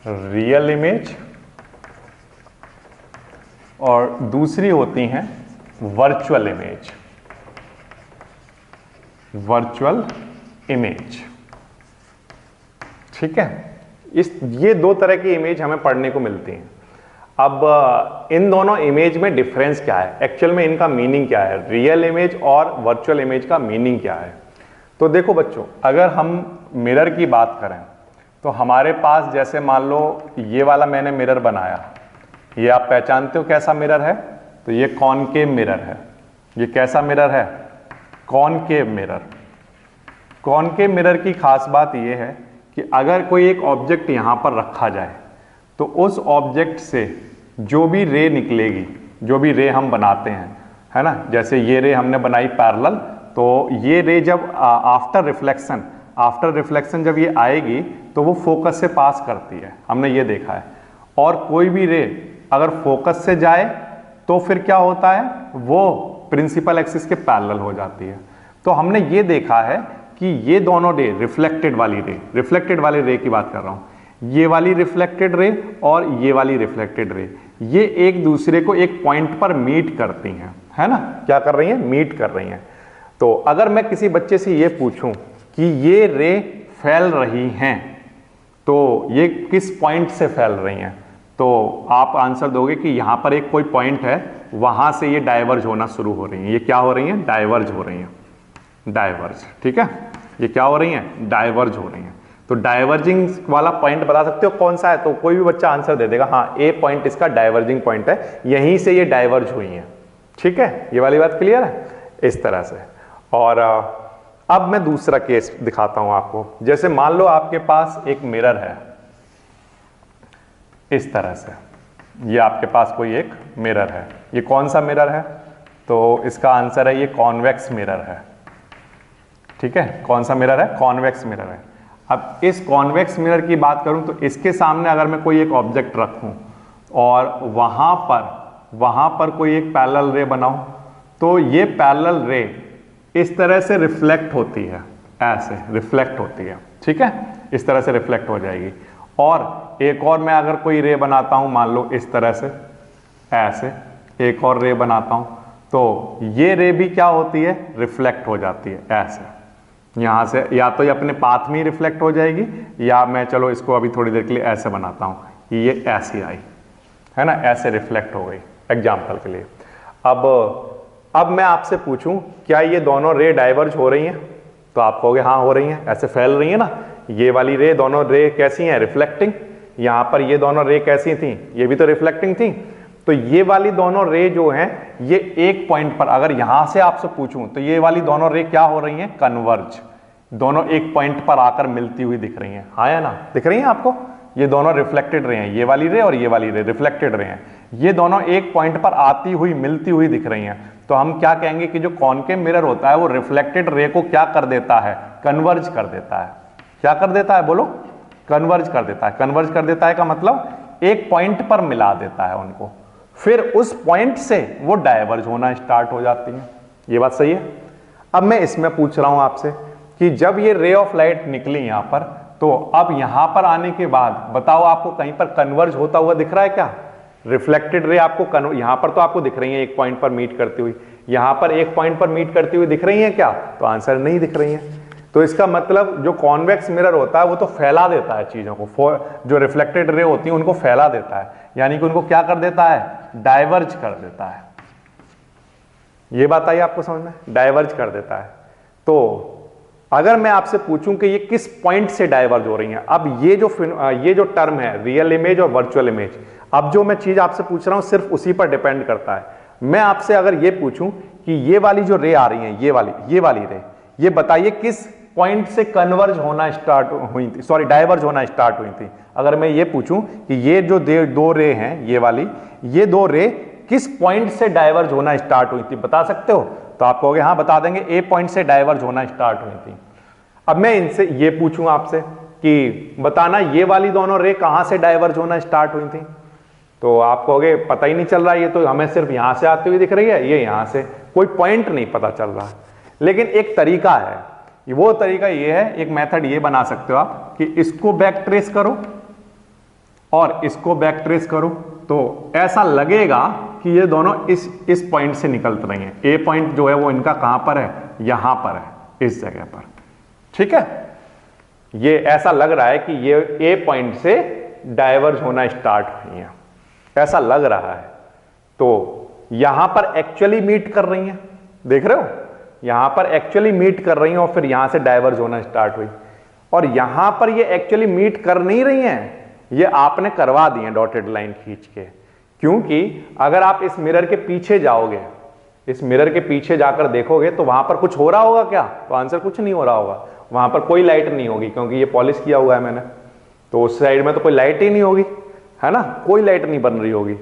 Real image और दूसरी होती हैं वर्चुअल इमेज। वर्चुअल इमेज, ठीक है। ये दो तरह की इमेज हमें पढ़ने को मिलती हैं। अब इन दोनों इमेज में डिफरेंस क्या है, एक्चुअल में इनका मीनिंग क्या है, रियल इमेज और वर्चुअल इमेज का मीनिंग क्या है। तो देखो बच्चों, अगर हम मिरर की बात करें तो हमारे पास जैसे मान लो ये वाला मैंने मिरर बनाया, ये आप पहचानते हो कैसा मिरर है, तो ये कॉनकेव मिरर है। ये कैसा मिरर है, कॉनकेव मिरर। कॉनकेव मिरर की खास बात ये है कि अगर कोई एक ऑब्जेक्ट यहां पर रखा जाए तो उस ऑब्जेक्ट से जो भी रे निकलेगी, जो भी रे हम बनाते हैं, है ना, जैसे ये रे हमने बनाई पैरेलल, तो ये रे जब आफ्टर रिफ्लेक्शन जब ये आएगी तो वो फोकस से पास करती है, हमने ये देखा है। और कोई भी रे अगर फोकस से जाए तो फिर क्या होता है, वो प्रिंसिपल एक्सिस के पैरेलल हो जाती है। तो हमने ये देखा है कि ये दोनों रे, रिफ्लेक्टेड वाली रे की बात कर रहा हूं, ये वाली रिफ्लेक्टेड रे और ये वाली रिफ्लेक्टेड रे, ये एक दूसरे को एक पॉइंट पर मीट करती हैं, है ना, क्या कर रही हैं, मीट कर रही हैं। तो अगर मैं किसी बच्चे से ये पूछूं कि ये रे फैल रही हैं तो ये किस पॉइंट से फैल रही हैं, तो आप आंसर दोगे कि यहां पर एक कोई पॉइंट है, वहां से ये डाइवर्ज होना शुरू हो रही हैं। ये क्या हो रही हैं, डाइवर्ज हो रही हैं, डाइवर्ज, ठीक है। ये क्या हो रही हैं, डाइवर्ज हो रही हैं। तो डाइवर्जिंग वाला पॉइंट बता सकते हो कौन सा है, तो कोई भी बच्चा आंसर दे देगा, हाँ ए पॉइंट इसका डाइवर्जिंग पॉइंट है, यहीं से ये डाइवर्ज हुई हैं, ठीक है। ये वाली बात क्लियर है, इस तरह से। और अब मैं दूसरा केस दिखाता हूं आपको। जैसे मान लो आपके पास एक मिरर है, इस तरह से, ये आपके पास कोई एक मिरर है। ये कौन सा मिरर है, तो इसका आंसर है ये कॉन्वेक्स मिरर है, ठीक है। कौन सा मिरर है, कॉन्वेक्स मिरर है। अब इस कॉन्वेक्स मिरर की बात करूं तो इसके सामने अगर मैं कोई एक ऑब्जेक्ट रखूं और वहां पर कोई एक पैरेलल रे बनाऊं, तो ये पैरेलल रे इस तरह से रिफ्लेक्ट होती है, ऐसे रिफ्लेक्ट होती है, ठीक है, इस तरह से रिफ्लेक्ट हो जाएगी। और एक और मैं अगर कोई रे बनाता हूं, मान लो इस तरह से, ऐसे एक और रे बनाता हूं, तो ये रे भी क्या होती है, रिफ्लेक्ट हो जाती है, ऐसे यहां से, या तो ये अपने पाथ में ही रिफ्लेक्ट हो जाएगी, या मैं चलो इसको अभी थोड़ी देर के लिए ऐसे बनाता हूं कि ये ऐसी आई, है ना, ऐसे रिफ्लेक्ट हो गई, एग्जाम्पल के लिए। अब मैं आपसे पूछूं क्या ये दोनों रे डाइवर्ज हो रही हैं, तो आप कहोगे हाँ हो रही हैं, ऐसे फैल रही है ना। ये वाली रे, दोनों रे कैसी हैं, रिफ्लेक्टिंग। यहां पर ये दोनों रे कैसी थी, ये भी तो रिफ्लेक्टिंग थी। तो ये वाली दोनों रे जो हैं, ये एक पॉइंट पर, अगर यहां से आपसे पूछूं तो ये वाली दोनों रे क्या हो रही हैं, कन्वर्ज, दोनों एक पॉइंट पर आकर मिलती हुई दिख रही हैं, हाँ या ना, दिख रही हैं आपको। ये दोनों रिफ्लेक्टेड रे हैं, ये वाली रे और ये वाली रे रिफ्लेक्टेड रे हैं, ये दोनों एक पॉइंट पर आती हुई मिलती हुई दिख रही हैं। तो हम क्या कहेंगे कि जो कॉनकेव मिरर होता है वो रिफ्लेक्टेड रे को क्या कर देता है, कन्वर्ज कर देता है। क्या कर देता है, बोलो, कन्वर्ज कर देता है। कन्वर्ज कर देता है का मतलब एक पॉइंट पर मिला देता है उनको, फिर उस पॉइंट से वो डाइवर्ज होना स्टार्ट हो जाती है। ये बात सही है। अब मैं इसमें पूछ रहा हूं आपसे कि जब ये रे ऑफ लाइट निकली यहां पर, तो अब यहां पर आने के बाद बताओ आपको कहीं पर कन्वर्ज होता हुआ दिख रहा है क्या, रिफ्लेक्टेड रे आपको यहां पर तो आपको दिख रही है एक पॉइंट पर मीट करती हुई, यहां पर एक पॉइंट पर मीट करती हुई दिख रही है क्या, तो आंसर नहीं दिख रही है। तो इसका मतलब जो कॉन्वेक्स मिरर होता है वो तो फैला देता है चीजों को, जो रिफ्लेक्टेड रे होती है उनको फैला देता है, यानी कि उनको क्या कर देता है, डाइवर्ज कर देता है। ये बात आई आपको समझ में, डाइवर्ज कर देता है। तो अगर मैं आपसे पूछूं कि ये किस पॉइंट से डाइवर्ज हो रही हैं, अब ये जो टर्म है रियल इमेज और वर्चुअल इमेज, अब जो मैं चीज आपसे पूछ रहा हूं सिर्फ उसी पर डिपेंड करता है। मैं आपसे अगर ये पूछूं कि ये वाली जो रे आ रही है, ये वाली रे, ये बताइए किस पॉइंट से कन्वर्ज होना स्टार्ट हुई थी, सॉरी डाइवर्ज होना स्टार्ट हुई थी। अगर मैं ये पूछूं कि ये जो दो रे हैं, ये दो रे किस पॉइंट से डाइवर्ज होना स्टार्ट हुई थी, बता सकते हो, तो आप कहोगे हाँ बता देंगे, ए पॉइंट से डाइवर्ज होना स्टार्ट हुई थी। अब मैं इनसे ये पूछूं आपसे कि बताना ये वाली दोनों रे कहां से डाइवर्ज होना स्टार्ट हुई थी, तो आप कहोगे पता ही नहीं चल रहा, ये तो हमें सिर्फ यहां से आती हुई दिख रही है, ये यहां से, कोई पॉइंट नहीं पता चल रहा। लेकिन एक तरीका है, वो तरीका ये है, एक मेथड ये बना सकते हो आप कि इसको बैक ट्रेस करो, और इसको बैक ट्रेस करो तो ऐसा लगेगा कि ये दोनों इस पॉइंट से निकल रही हैं। ए पॉइंट जो है वो इनका कहां पर है, यहां पर है, इस जगह पर। ठीक है, ये ऐसा लग रहा है कि ये ए पॉइंट से डाइवर्ज होना स्टार्ट हुई है, ऐसा लग रहा है। तो यहां पर एक्चुअली मीट कर रही हैं, देख रहे हो, यहां पर एक्चुअली मीट कर रही हैं और फिर यहां से डाइवर्ज होना स्टार्ट हुई। और यहां पर ये एक्चुअली मीट कर नहीं रही हैं, ये आपने करवा दी है डॉटेड लाइन खींच के। क्योंकि अगर आप इस मिरर के पीछे जाओगे, इस मिरर के पीछे जाकर देखोगे तो वहां पर कुछ हो रहा होगा क्या? तो आंसर कुछ नहीं हो रहा होगा, वहां पर कोई लाइट नहीं होगी क्योंकि ये पॉलिश किया हुआ है मैंने, तो उस साइड में तो कोई लाइट ही नहीं होगी, है ना, कोई लाइट नहीं बन रही होगी।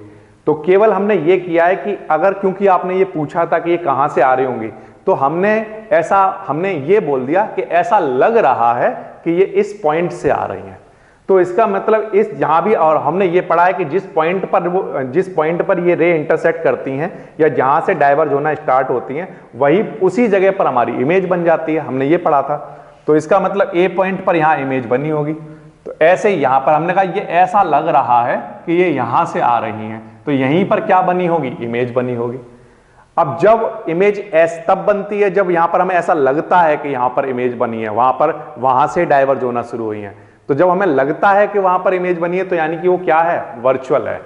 तो केवल हमने ये किया है कि अगर, क्योंकि आपने ये पूछा था कि ये कहां से आ रही होंगी, तो हमने ये बोल दिया कि ऐसा लग रहा है कि ये इस पॉइंट से आ रही हैं। तो इसका मतलब इस यहां भी, और हमने ये पढ़ा है कि जिस पॉइंट पर ये रे इंटरसेक्ट करती हैं या जहां से डाइवर्ज होना स्टार्ट होती हैं, वही उसी जगह पर हमारी इमेज बन जाती है, हमने ये पढ़ा था। तो इसका मतलब ए पॉइंट पर यहां इमेज बनी होगी। तो ऐसे ही यहां पर हमने कहा ये ऐसा लग रहा है कि ये यहां से आ रही हैं, तो यहीं पर क्या बनी होगी, इमेज बनी होगी। अब जब इमेज तब बनती है जब यहां पर हमें ऐसा लगता है कि यहां पर इमेज बनी है, वहां से डाइवर्ज होना शुरू हुई है। तो जब हमें लगता है कि वहां पर इमेज बनी है तो यानी कि वो क्या है, वर्चुअल है,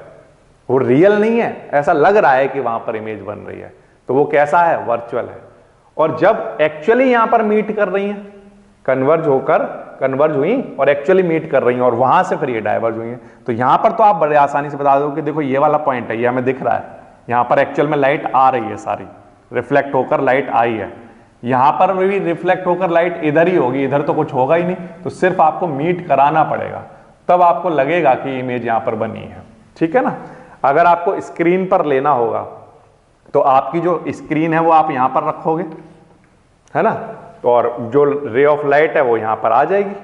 वो रियल नहीं है। ऐसा लग रहा है कि वहां पर इमेज बन रही है तो वो कैसा है, वर्चुअल है। और जब एक्चुअली यहां पर मीट कर रही हैं, कन्वर्ज हुई और एक्चुअली मीट कर रही हैं और वहां से फिर ये डाइवर्ज हुई हैं, तो यहां पर तो आप बड़े आसानी से बता दो कि देखो ये वाला पॉइंट है, ये हमें दिख रहा है, यहां पर एक्चुअल में लाइट आ रही है, सारी रिफ्लेक्ट होकर लाइट आई है। यहां पर भी रिफ्लेक्ट होकर लाइट इधर ही होगी, इधर तो कुछ होगा ही नहीं, तो सिर्फ आपको मीट कराना पड़ेगा, तब आपको लगेगा कि इमेज यहां पर बनी है। ठीक है ना। अगर आपको स्क्रीन पर लेना होगा तो आपकी जो स्क्रीन है वो आप यहां पर रखोगे, है ना, और जो रे ऑफ लाइट है वो यहां पर आ जाएगी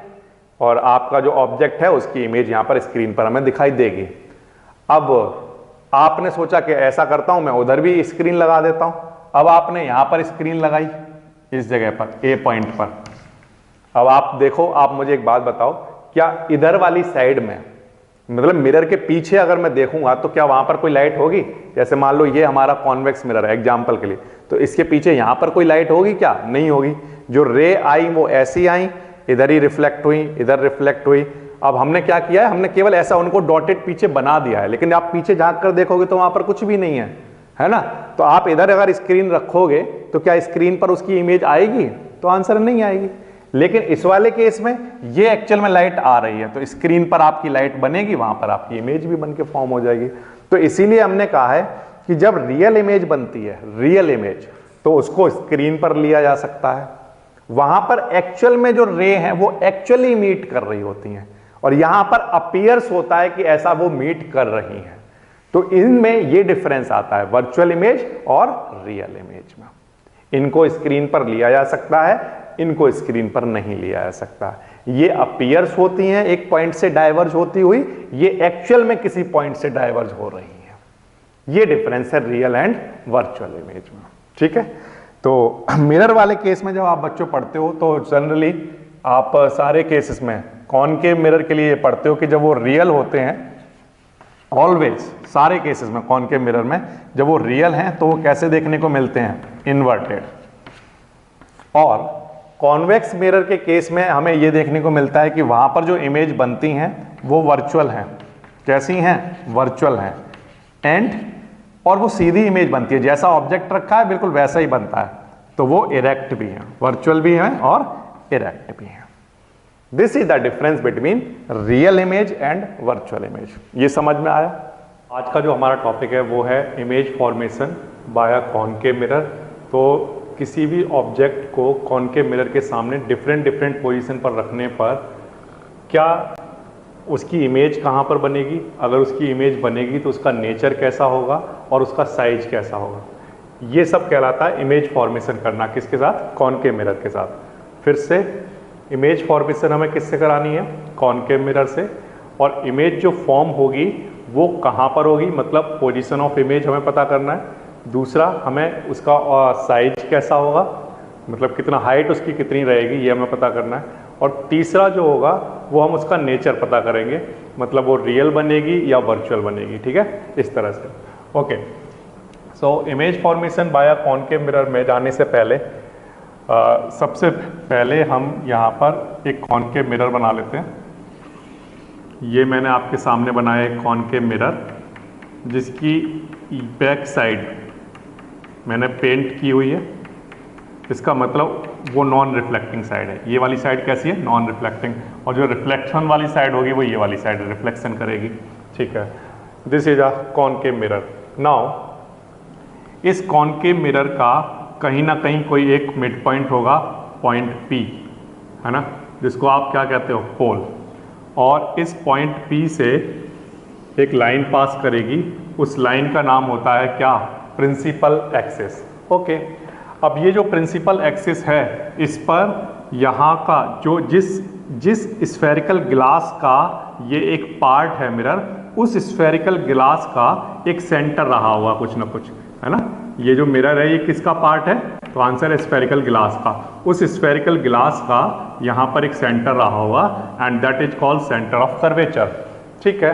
और आपका जो ऑब्जेक्ट है उसकी इमेज यहां पर स्क्रीन पर हमें दिखाई देगी। अब आपने सोचा कि ऐसा करता हूं मैं उधर भी स्क्रीन लगा देता हूं। अब आपने यहां पर स्क्रीन लगाई इस जगह पर, ए पॉइंट पर। अब आप देखो, आप मुझे एक बात बताओ, क्या इधर वाली साइड में, मतलब मिरर के पीछे अगर मैं देखूंगा तो क्या वहां पर कोई लाइट होगी? जैसे मान लो ये हमारा कॉन्वेक्स मिरर है एग्जांपल के लिए, तो इसके पीछे यहां पर कोई लाइट होगी क्या? नहीं होगी। जो रे आई वो ऐसी आई, इधर ही रिफ्लेक्ट हुई, इधर रिफ्लेक्ट हुई। अब हमने क्या किया है, हमने केवल ऐसा उनको डॉटेड पीछे बना दिया है, लेकिन आप पीछे झांक कर देखोगे तो वहां पर कुछ भी नहीं है ना। तो आप इधर अगर स्क्रीन रखोगे तो क्या स्क्रीन पर उसकी इमेज आएगी? तो आंसर नहीं आएगी। लेकिन इस वाले केस में ये एक्चुअल में लाइट आ रही है, तो स्क्रीन पर आपकी लाइट बनेगी, वहां पर आपकी इमेज भी बन के फॉर्म हो जाएगी। तो इसीलिए हमने कहा है कि जब रियल इमेज बनती है, रियल इमेज, तो उसको स्क्रीन पर लिया जा सकता है। वहां पर एक्चुअल में जो रे हैं वो एक्चुअली मीट कर रही होती हैं, और यहां पर अपीयर्स होता है कि ऐसा वो मीट कर रही हैं। तो इनमें ये डिफरेंस आता है वर्चुअल इमेज और रियल इमेज में। इनको स्क्रीन पर लिया जा सकता है, इनको स्क्रीन पर नहीं लिया जा सकता। ये अपीयर्स होती हैं एक पॉइंट से डाइवर्ज होती हुई, ये एक्चुअल में किसी पॉइंट से डाइवर्ज हो रही हैं। ये डिफरेंस है रियल एंड वर्चुअल इमेज में। ठीक है। तो मिरर वाले केस में जब आप बच्चों पढ़ते हो तो जनरली आप सारे केसेस में कॉनकेव मिरर के लिए पढ़ते हो कि जब वो रियल होते हैं, ऑलवेज सारे केसेस में कॉनकेव मिरर में जब वो रियल हैं तो वो कैसे देखने को मिलते हैं, इन्वर्टेड। और कॉन्वेक्स मिरर के केस में हमें ये देखने को मिलता है कि वहां पर जो इमेज बनती हैं वो वर्चुअल हैं। कैसी हैं? वर्चुअल हैं। एंड और वो सीधी इमेज बनती है, जैसा ऑब्जेक्ट रखा है बिल्कुल वैसा ही बनता है। तो वो इरेक्ट भी है, वर्चुअल भी है और इरेक्ट भी है। This is the difference between real image and virtual image. ये समझ में आया? आज का जो हमारा टॉपिक है वो है image formation by concave mirror. तो किसी भी ऑब्जेक्ट को कॉनकेव मिरर के सामने डिफरेंट पोजीशन पर रखने पर क्या उसकी इमेज कहाँ पर बनेगी, अगर उसकी इमेज बनेगी तो उसका नेचर कैसा होगा और उसका साइज कैसा होगा, ये सब कहलाता है इमेज फॉर्मेशन करना। किसके साथ? कॉनकेव मिरर के साथ। फिर से इमेज फॉर्मेशन हमें किससे करानी है? कॉनकेव मिरर से। और इमेज जो फॉर्म होगी वो कहाँ पर होगी, मतलब पोजीशन ऑफ इमेज हमें पता करना है। दूसरा, हमें उसका साइज कैसा होगा, मतलब कितना हाइट उसकी कितनी रहेगी, ये हमें पता करना है। और तीसरा जो होगा वो हम उसका नेचर पता करेंगे, मतलब वो रियल बनेगी या वर्चुअल बनेगी, ठीक है, इस तरह से। Okay, so image formation by a concave mirror में जाने से पहले सबसे पहले हम यहाँ पर एक कॉनकेव मिरर बना लेते हैं। ये मैंने आपके सामने बनाया एक कॉनकेव मिरर जिसकी बैक साइड मैंने पेंट की हुई है। इसका मतलब वो नॉन रिफ्लेक्टिंग साइड है। ये वाली साइड कैसी है? Non reflecting. और जो रिफ्लेक्शन वाली साइड होगी वो ये वाली साइड रिफ्लेक्शन करेगी, ठीक है। This is a concave mirror. Now इस कॉनकेव मिरर का कहीं ना कहीं कोई एक मिड पॉइंट होगा, पॉइंट P, है ना, जिसको आप क्या कहते हो? पोल। और इस पॉइंट P से एक लाइन पास करेगी, उस लाइन का नाम होता है क्या? Principal axis. ओके, अब ये जो प्रिंसिपल एक्सिस है इस पर यहाँ का जो जिस स्फेरिकल ग्लास का ये एक पार्ट है मिरर, उस स्फेरिकल ग्लास का एक सेंटर रहा हुआ कुछ ना कुछ, है ना। ये जो मिरर है ये किसका पार्ट है? तो आंसर है स्फेरिकल ग्लास का। उस स्फेरिकल ग्लास का यहाँ पर एक सेंटर रहा हुआ and that is called centre of curvature, ठीक है।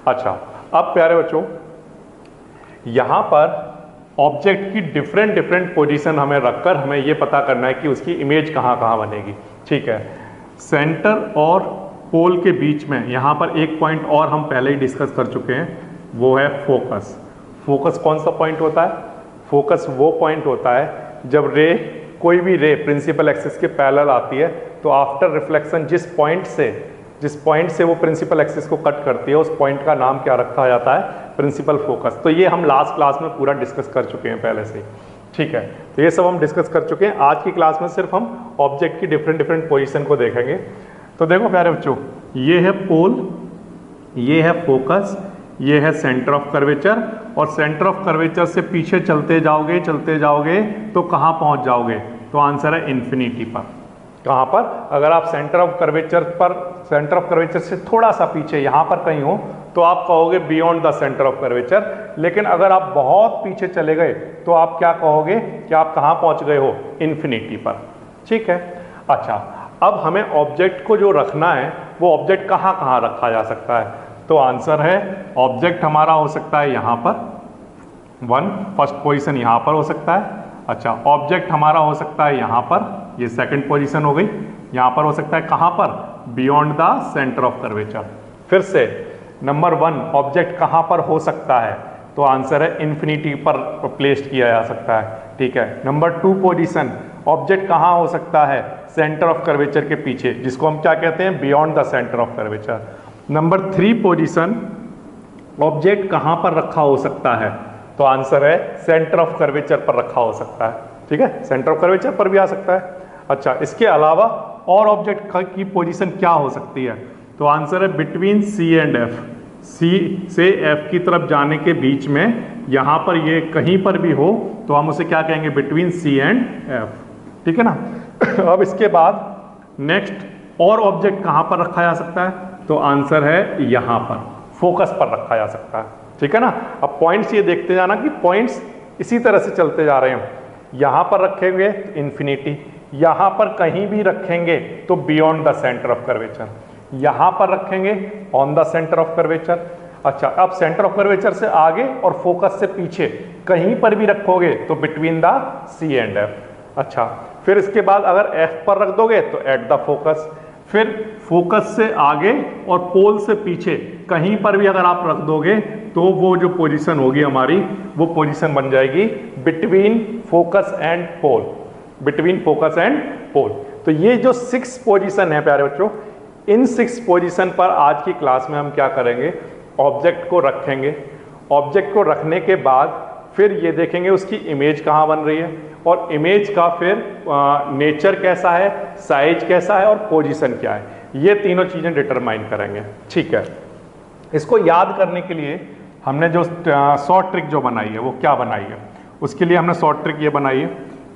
अच्छा, अब प्यारे बच्चों यहाँ पर ऑब्जेक्ट की डिफरेंट पोजीशन हमें रखकर हमें ये पता करना है कि उसकी इमेज कहाँ बनेगी, ठीक है। सेंटर और पोल के बीच में यहाँ पर एक पॉइंट और हम पहले ही डिस्कस कर चुके हैं, वो है फोकस। फोकस कौन सा पॉइंट होता है? फोकस वो पॉइंट होता है जब कोई भी रे प्रिंसिपल एक्सिस के पैरेलल आती है तो आफ्टर रिफ्लेक्शन जिस पॉइंट से वो प्रिंसिपल एक्सिस को कट करती है उस पॉइंट का नाम क्या रखा जाता है? Principal focus. तो ये हम लास्ट क्लास में पूरा डिस्कस कर चुके हैं पहले से, ठीक है। तो ये सब हम डिस्कस कर चुके हैं। आज की क्लास में सिर्फ हम ऑब्जेक्ट की डिफरेंट पोजीशन को देखेंगे। तो देखो प्यारे बच्चों, ये है पोल, ये है फोकस, ये है सेंटर ऑफ कर्वेचर, और सेंटर ऑफ कर्वेचर से पीछे चलते जाओगे तो कहाँ पहुँच जाओगे? तो आंसर है इन्फिनिटी पर। कहाँ पर? अगर आप सेंटर ऑफ कर्वेचर से थोड़ा सा पीछे यहाँ पर कहीं हो तो आप कहोगे beyond the centre of curvature, लेकिन अगर आप बहुत पीछे चले गए तो आप क्या कहोगे कि आप कहाँ पहुँच गए हो? इन्फिनिटी पर, ठीक है। अच्छा, अब हमें ऑब्जेक्ट को जो रखना है वो ऑब्जेक्ट कहाँ रखा जा सकता है? तो आंसर है ऑब्जेक्ट हमारा हो सकता है यहाँ पर, फर्स्ट पोजीशन यहाँ पर हो सकता है। अच्छा, ऑब्जेक्ट हमारा हो सकता है यहाँ पर, ये सेकंड पोजीशन हो गई। यहाँ पर हो सकता है कहाँ पर? Beyond the centre of curvature. फिर से नंबर 1 ऑब्जेक्ट कहाँ पर हो सकता है? तो आंसर है इन्फिनिटी पर प्लेस्ड किया जा सकता है, ठीक है। नंबर 2 पोजीशन ऑब्जेक्ट कहाँ हो सकता है? सेंटर ऑफ कर्वेचर के पीछे, जिसको हम क्या कहते हैं? Beyond the centre of curvature. Number 3 position object कहाँ पर रखा हो सकता है? तो आंसर है सेंटर ऑफ कर्वेचर पर रखा हो सकता है, ठीक है। सेंटर ऑफ कर्वेचर पर भी आ सकता है। अच्छा, इसके अलावा और ऑब्जेक्ट की पोजीशन क्या हो सकती है? तो आंसर है between C and F। C से F की तरफ जाने के बीच में यहाँ पर ये कहीं पर भी हो तो हम उसे क्या कहेंगे? बिटवीन C एंड F, ठीक है ना। अब इसके बाद नेक्स्ट और ऑब्जेक्ट कहाँ पर रखा जा सकता है? तो आंसर है यहाँ पर, फोकस पर रखा जा सकता है, ठीक है ना। अब पॉइंट्स ये देखते जाना कि पॉइंट्स इसी तरह से चलते जा रहे हैं। यहाँ पर रखेंगे इन्फिनिटी, यहाँ पर कहीं भी रखेंगे तो beyond the centre of curvature, यहाँ पर रखेंगे on the centre of curvature. अच्छा, अब सेंटर ऑफ कर्वेचर से आगे और फोकस से पीछे कहीं पर भी रखोगे तो between the C and F। अच्छा, फिर इसके बाद अगर F पर रख दोगे तो एट द फोकस। फिर फोकस से आगे और पोल से पीछे कहीं पर भी अगर आप रख दोगे तो वो जो पोजीशन होगी हमारी वो पोजीशन बन जाएगी between focus and pole, between focus and pole. तो ये जो 6 पोजीशन है प्यारे बच्चों, इन 6 पोजीशन पर आज की क्लास में हम क्या करेंगे? ऑब्जेक्ट को रखेंगे। ऑब्जेक्ट को रखने के बाद फिर ये देखेंगे उसकी इमेज कहाँ बन रही है, और इमेज का फिर नेचर कैसा है, साइज कैसा है और पोजीशन क्या है, ये तीनों चीज़ें डिटरमाइन करेंगे, ठीक है। इसको याद करने के लिए हमने जो शॉर्ट ट्रिक जो बनाई है वो क्या बनाई है? उसके लिए हमने शॉर्ट ट्रिक ये बनाई है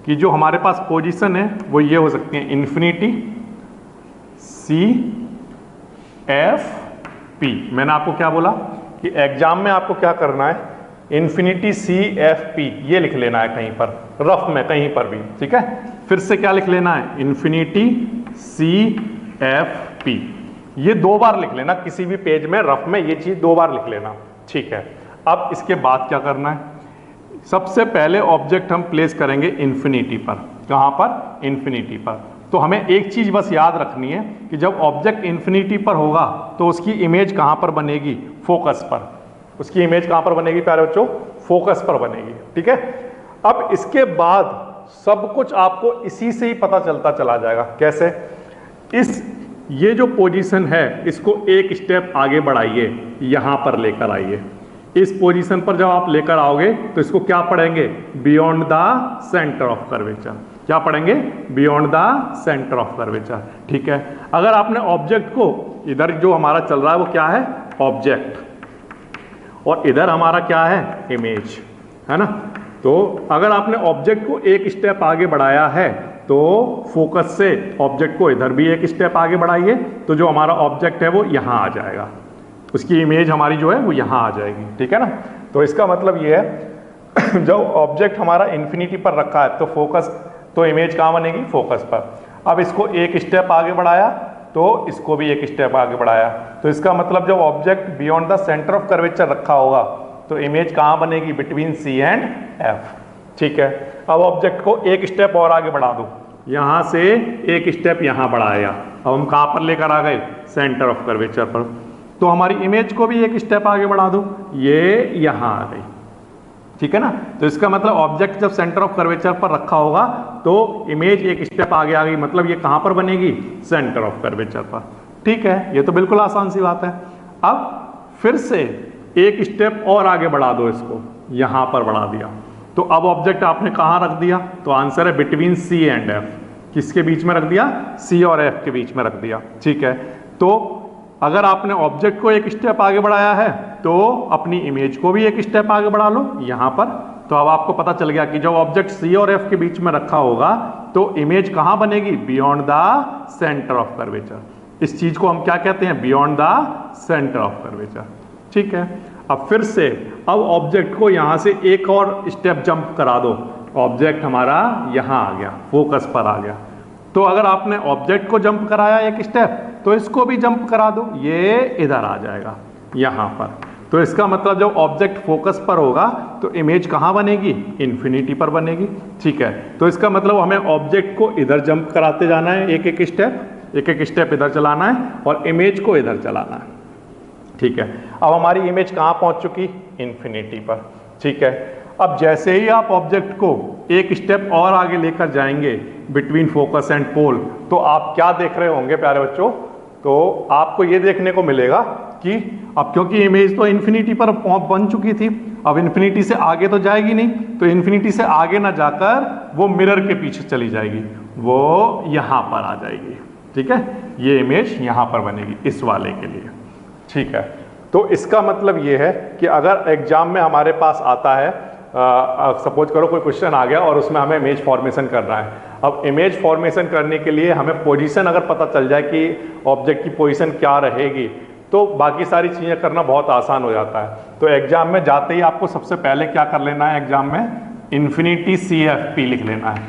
कि जो हमारे पास पोजीशन है वो ये हो सकती है इन्फिनिटी C F P। मैंने आपको क्या बोला कि एग्जाम में आपको क्या करना है? इन्फिनिटी C F P ये लिख लेना है कहीं पर, रफ में कहीं पर भी, ठीक है। फिर से क्या लिख लेना है? Infinity C F P. ये 2 बार लिख लेना किसी भी पेज में, रफ में ये चीज 2 बार लिख लेना, ठीक है। अब इसके बाद क्या करना है, सबसे पहले ऑब्जेक्ट हम प्लेस करेंगे इन्फिनिटी पर। कहां पर? इन्फिनिटी पर। तो हमें एक चीज बस याद रखनी है कि जब ऑब्जेक्ट इन्फिनिटी पर होगा तो उसकी इमेज कहां पर बनेगी? फोकस पर। उसकी इमेज कहां पर बनेगी प्यारे बच्चों? फोकस पर बनेगी, ठीक है। अब इसके बाद सब कुछ आपको इसी से ही पता चलता चला जाएगा। कैसे? ये जो पोजीशन है इसको एक स्टेप आगे बढ़ाइए, यहां पर लेकर आइए। इस पोजीशन पर जब आप लेकर आओगे तो इसको क्या पढ़ेंगे? Beyond the centre of curvature. क्या पढ़ेंगे? Beyond the centre of curvature, ठीक है। अगर आपने ऑब्जेक्ट को, इधर जो हमारा चल रहा है वो क्या है? ऑब्जेक्ट, और इधर हमारा क्या है? इमेज, है ना। तो अगर आपने ऑब्जेक्ट को एक स्टेप आगे बढ़ाया है तो फोकस से ऑब्जेक्ट को इधर भी एक स्टेप आगे बढ़ाइए, तो जो हमारा ऑब्जेक्ट है वो यहां आ जाएगा, उसकी इमेज हमारी जो है वो यहां आ जाएगी, ठीक है ना। तो इसका मतलब ये है जब ऑब्जेक्ट हमारा इन्फिनिटी पर रखा है तो फोकस, तो इमेज कहां बनेगी? फोकस पर। अब इसको एक स्टेप आगे बढ़ाया तो इसको भी एक स्टेप आगे बढ़ाया, तो इसका मतलब जब object beyond the centre of curvature रखा होगा तो इमेज कहां बनेगी? बिटवीन सी एंड एफ, ठीक है। अब ऑब्जेक्ट को एक स्टेप और आगे बढ़ा दो, यहां से एक स्टेप यहां बढ़ाया, अब हम कहां पर लेकर आ गए? सेंटर ऑफ कर्वेचर पर। तो हमारी इमेज को भी एक स्टेप आगे बढ़ा दो, ये यहां आ गई, ठीक है ना। तो इसका मतलब ऑब्जेक्ट जब सेंटर ऑफ कर्वेचर पर रखा होगा तो इमेज एक स्टेप आगे आ गई, मतलब ये कहां पर बनेगी? सेंटर ऑफ कर्वेचर पर, ठीक है। ये तो बिल्कुल आसान सी बात है। अब फिर से एक स्टेप और आगे बढ़ा दो, इसको यहां पर बढ़ा दिया, तो अब ऑब्जेक्ट आपने कहां रख दिया? तो आंसर है बिटवीन सी एंड एफ। किसके बीच में रख दिया? सी और एफ के बीच में रख दिया, ठीक है। तो अगर आपने ऑब्जेक्ट को एक स्टेप आगे बढ़ाया है तो अपनी इमेज को भी एक स्टेप आगे बढ़ा लो यहां पर। तो अब आपको पता चल गया कि जब ऑब्जेक्ट सी और एफ के बीच में रखा होगा तो इमेज कहां बनेगी? Beyond the centre of curvature. इस चीज को हम क्या कहते हैं? Beyond the centre of curvature, ठीक है। अब फिर से अब ऑब्जेक्ट को यहां से एक और स्टेप जंप करा दो, ऑब्जेक्ट हमारा यहां आ गया, फोकस पर आ गया। तो अगर आपने ऑब्जेक्ट को जंप कराया एक स्टेप तो इसको भी जंप करा दो, ये इधर आ जाएगा यहां पर। तो इसका मतलब जब ऑब्जेक्ट फोकस पर होगा तो इमेज कहां बनेगी? इन्फिनिटी पर बनेगी, ठीक है। तो इसका मतलब हमें ऑब्जेक्ट को इधर जंप कराते जाना है, एक एक स्टेप इधर चलाना है और इमेज को इधर चलाना है, ठीक है। अब हमारी इमेज कहां पहुंच चुकी? इन्फिनिटी पर, ठीक है। अब जैसे ही आप ऑब्जेक्ट को एक स्टेप और आगे लेकर जाएंगे बिटवीन फोकस एंड पोल, तो आप क्या देख रहे होंगे प्यारे बच्चों? तो आपको ये देखने को मिलेगा कि अब क्योंकि इमेज तो इन्फिनिटी पर बन चुकी थी, अब इन्फिनिटी से आगे तो जाएगी नहीं, तो इन्फिनिटी से आगे ना जाकर वो मिरर के पीछे चली जाएगी, वो यहां पर आ जाएगी, ठीक है। ये इमेज यहां पर बनेगी इस वाले के लिए, ठीक है। तो इसका मतलब ये है कि अगर एग्जाम में हमारे पास आता है, सपोज करो कोई क्वेश्चन आ गया और उसमें हमें इमेज फॉर्मेशन करना है। अब इमेज फॉर्मेशन करने के लिए हमें पोजीशन अगर पता चल जाए कि ऑब्जेक्ट की पोजीशन क्या रहेगी तो बाकी सारी चीज़ें करना बहुत आसान हो जाता है। तो एग्जाम में जाते ही आपको सबसे पहले क्या कर लेना है? एग्जाम में इन्फिनिटी CFP लिख लेना है,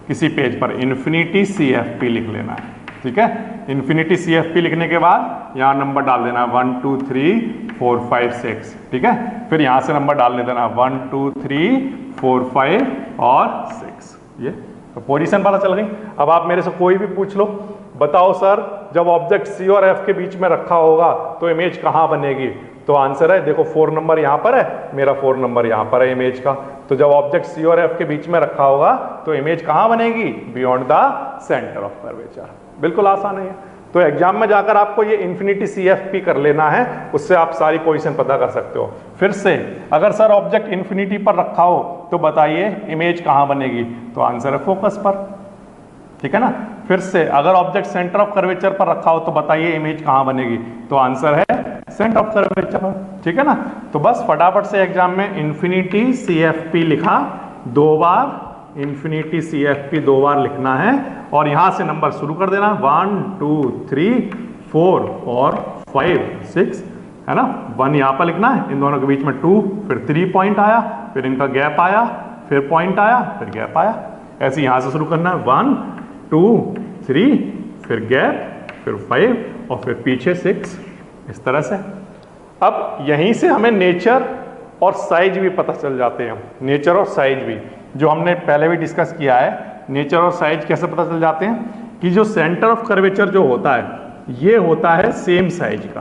किसी पेज पर इन्फिनिटी CFP लिख लेना है, ठीक है। इन्फिनिटी CFP लिखने के बाद यहाँ नंबर डाल देना 1 2 3 4 5 6, ठीक है। फिर यहाँ से नंबर डालने देना 1 2 3 4 5 और 6, ये तो पोजीशन पता चल गई। अब आप मेरे से कोई भी पूछ लो, बताओ सर जब ऑब्जेक्ट सी और एफ के बीच में रखा होगा तो इमेज कहाँ बनेगी? तो आंसर है देखो 4 नंबर यहाँ पर है, मेरा 4 नंबर यहाँ पर है इमेज का। तो जब ऑब्जेक्ट सी और एफ के बीच में रखा होगा तो इमेज कहाँ बनेगी? Beyond the centre of curvature. बिल्कुल आसान है ये। तो एग्जाम में जाकर आपको ये इन्फिनिटी CFP कर लेना है, उससे आप सारी पोजीशन पता कर सकते हो। फिर से अगर सर ऑब्जेक्ट इन्फिनिटी पर रखा हो तो बताइए इमेज कहाँ बनेगी? तो आंसर है फोकस पर, ठीक है ना। फिर से अगर ऑब्जेक्ट सेंटर ऑफ कर्वेचर पर रखा हो तो बताइए इमेज कहाँ बनेगी? तो आंसर है सेंटर ऑफ कर्वेचर पर, ठीक है ना। तो बस फटाफट से एग्जाम में इन्फिनिटी CFP लिखा 2 बार, इन्फिनिटी CFP 2 बार लिखना है और यहां से नंबर शुरू कर देना 1 2 3 4 और 5 6, है ना। 1 यहां पर लिखना है, इन दोनों के बीच में 2, फिर 3 पॉइंट आया, फिर इनका गैप आया, फिर पॉइंट आया, फिर गैप आया। ऐसे यहां से शुरू करना है 1 2 3, फिर गैप, फिर 5 और फिर पीछे 6, इस तरह से। अब यहीं से हमें नेचर और साइज भी पता चल जाते हैं। नेचर और साइज भी जो हमने पहले भी डिस्कस किया है, नेचर और साइज कैसे पता चल जाते हैं कि जो सेंटर ऑफ कर्वेचर जो होता है ये होता है सेम साइज का।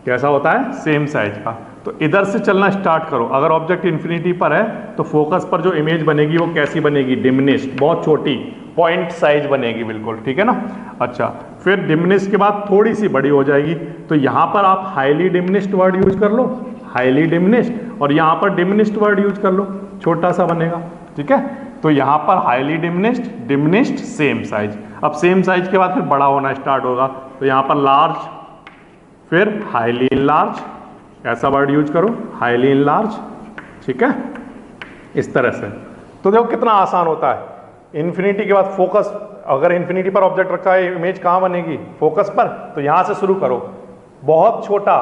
कैसा होता है? सेम साइज का। तो इधर से चलना स्टार्ट करो। अगर ऑब्जेक्ट इन्फिनिटी पर है तो फोकस पर जो इमेज बनेगी वो कैसी बनेगी? डिमिनिश्ड, बहुत छोटी पॉइंट साइज बनेगी, बिल्कुल ठीक है ना। अच्छा, फिर डिमिनिश्ड के बाद थोड़ी सी बड़ी हो जाएगी, तो यहाँ पर आप हाईली डिमिनिश्ड वर्ड यूज कर लो, हाईली डिमिनिश्ड, और यहाँ पर डिमिनिश्ड वर्ड यूज कर लो, छोटा सा बनेगा, ठीक है। तो यहाँ पर highly diminished, diminished, same size. अब सेम साइज के बाद फिर बड़ा होना स्टार्ट होगा, तो यहाँ पर लार्ज, फिर हाईली इनलार्ज, ऐसा वर्ड यूज करो, हाईली इनलार्ज, ठीक है, इस तरह से। तो देखो कितना आसान होता है। इन्फिनिटी के बाद फोकस, अगर इन्फिनिटी पर ऑब्जेक्ट रखा है, इमेज कहाँ बनेगी? फोकस पर। तो यहाँ से शुरू करो, बहुत छोटा,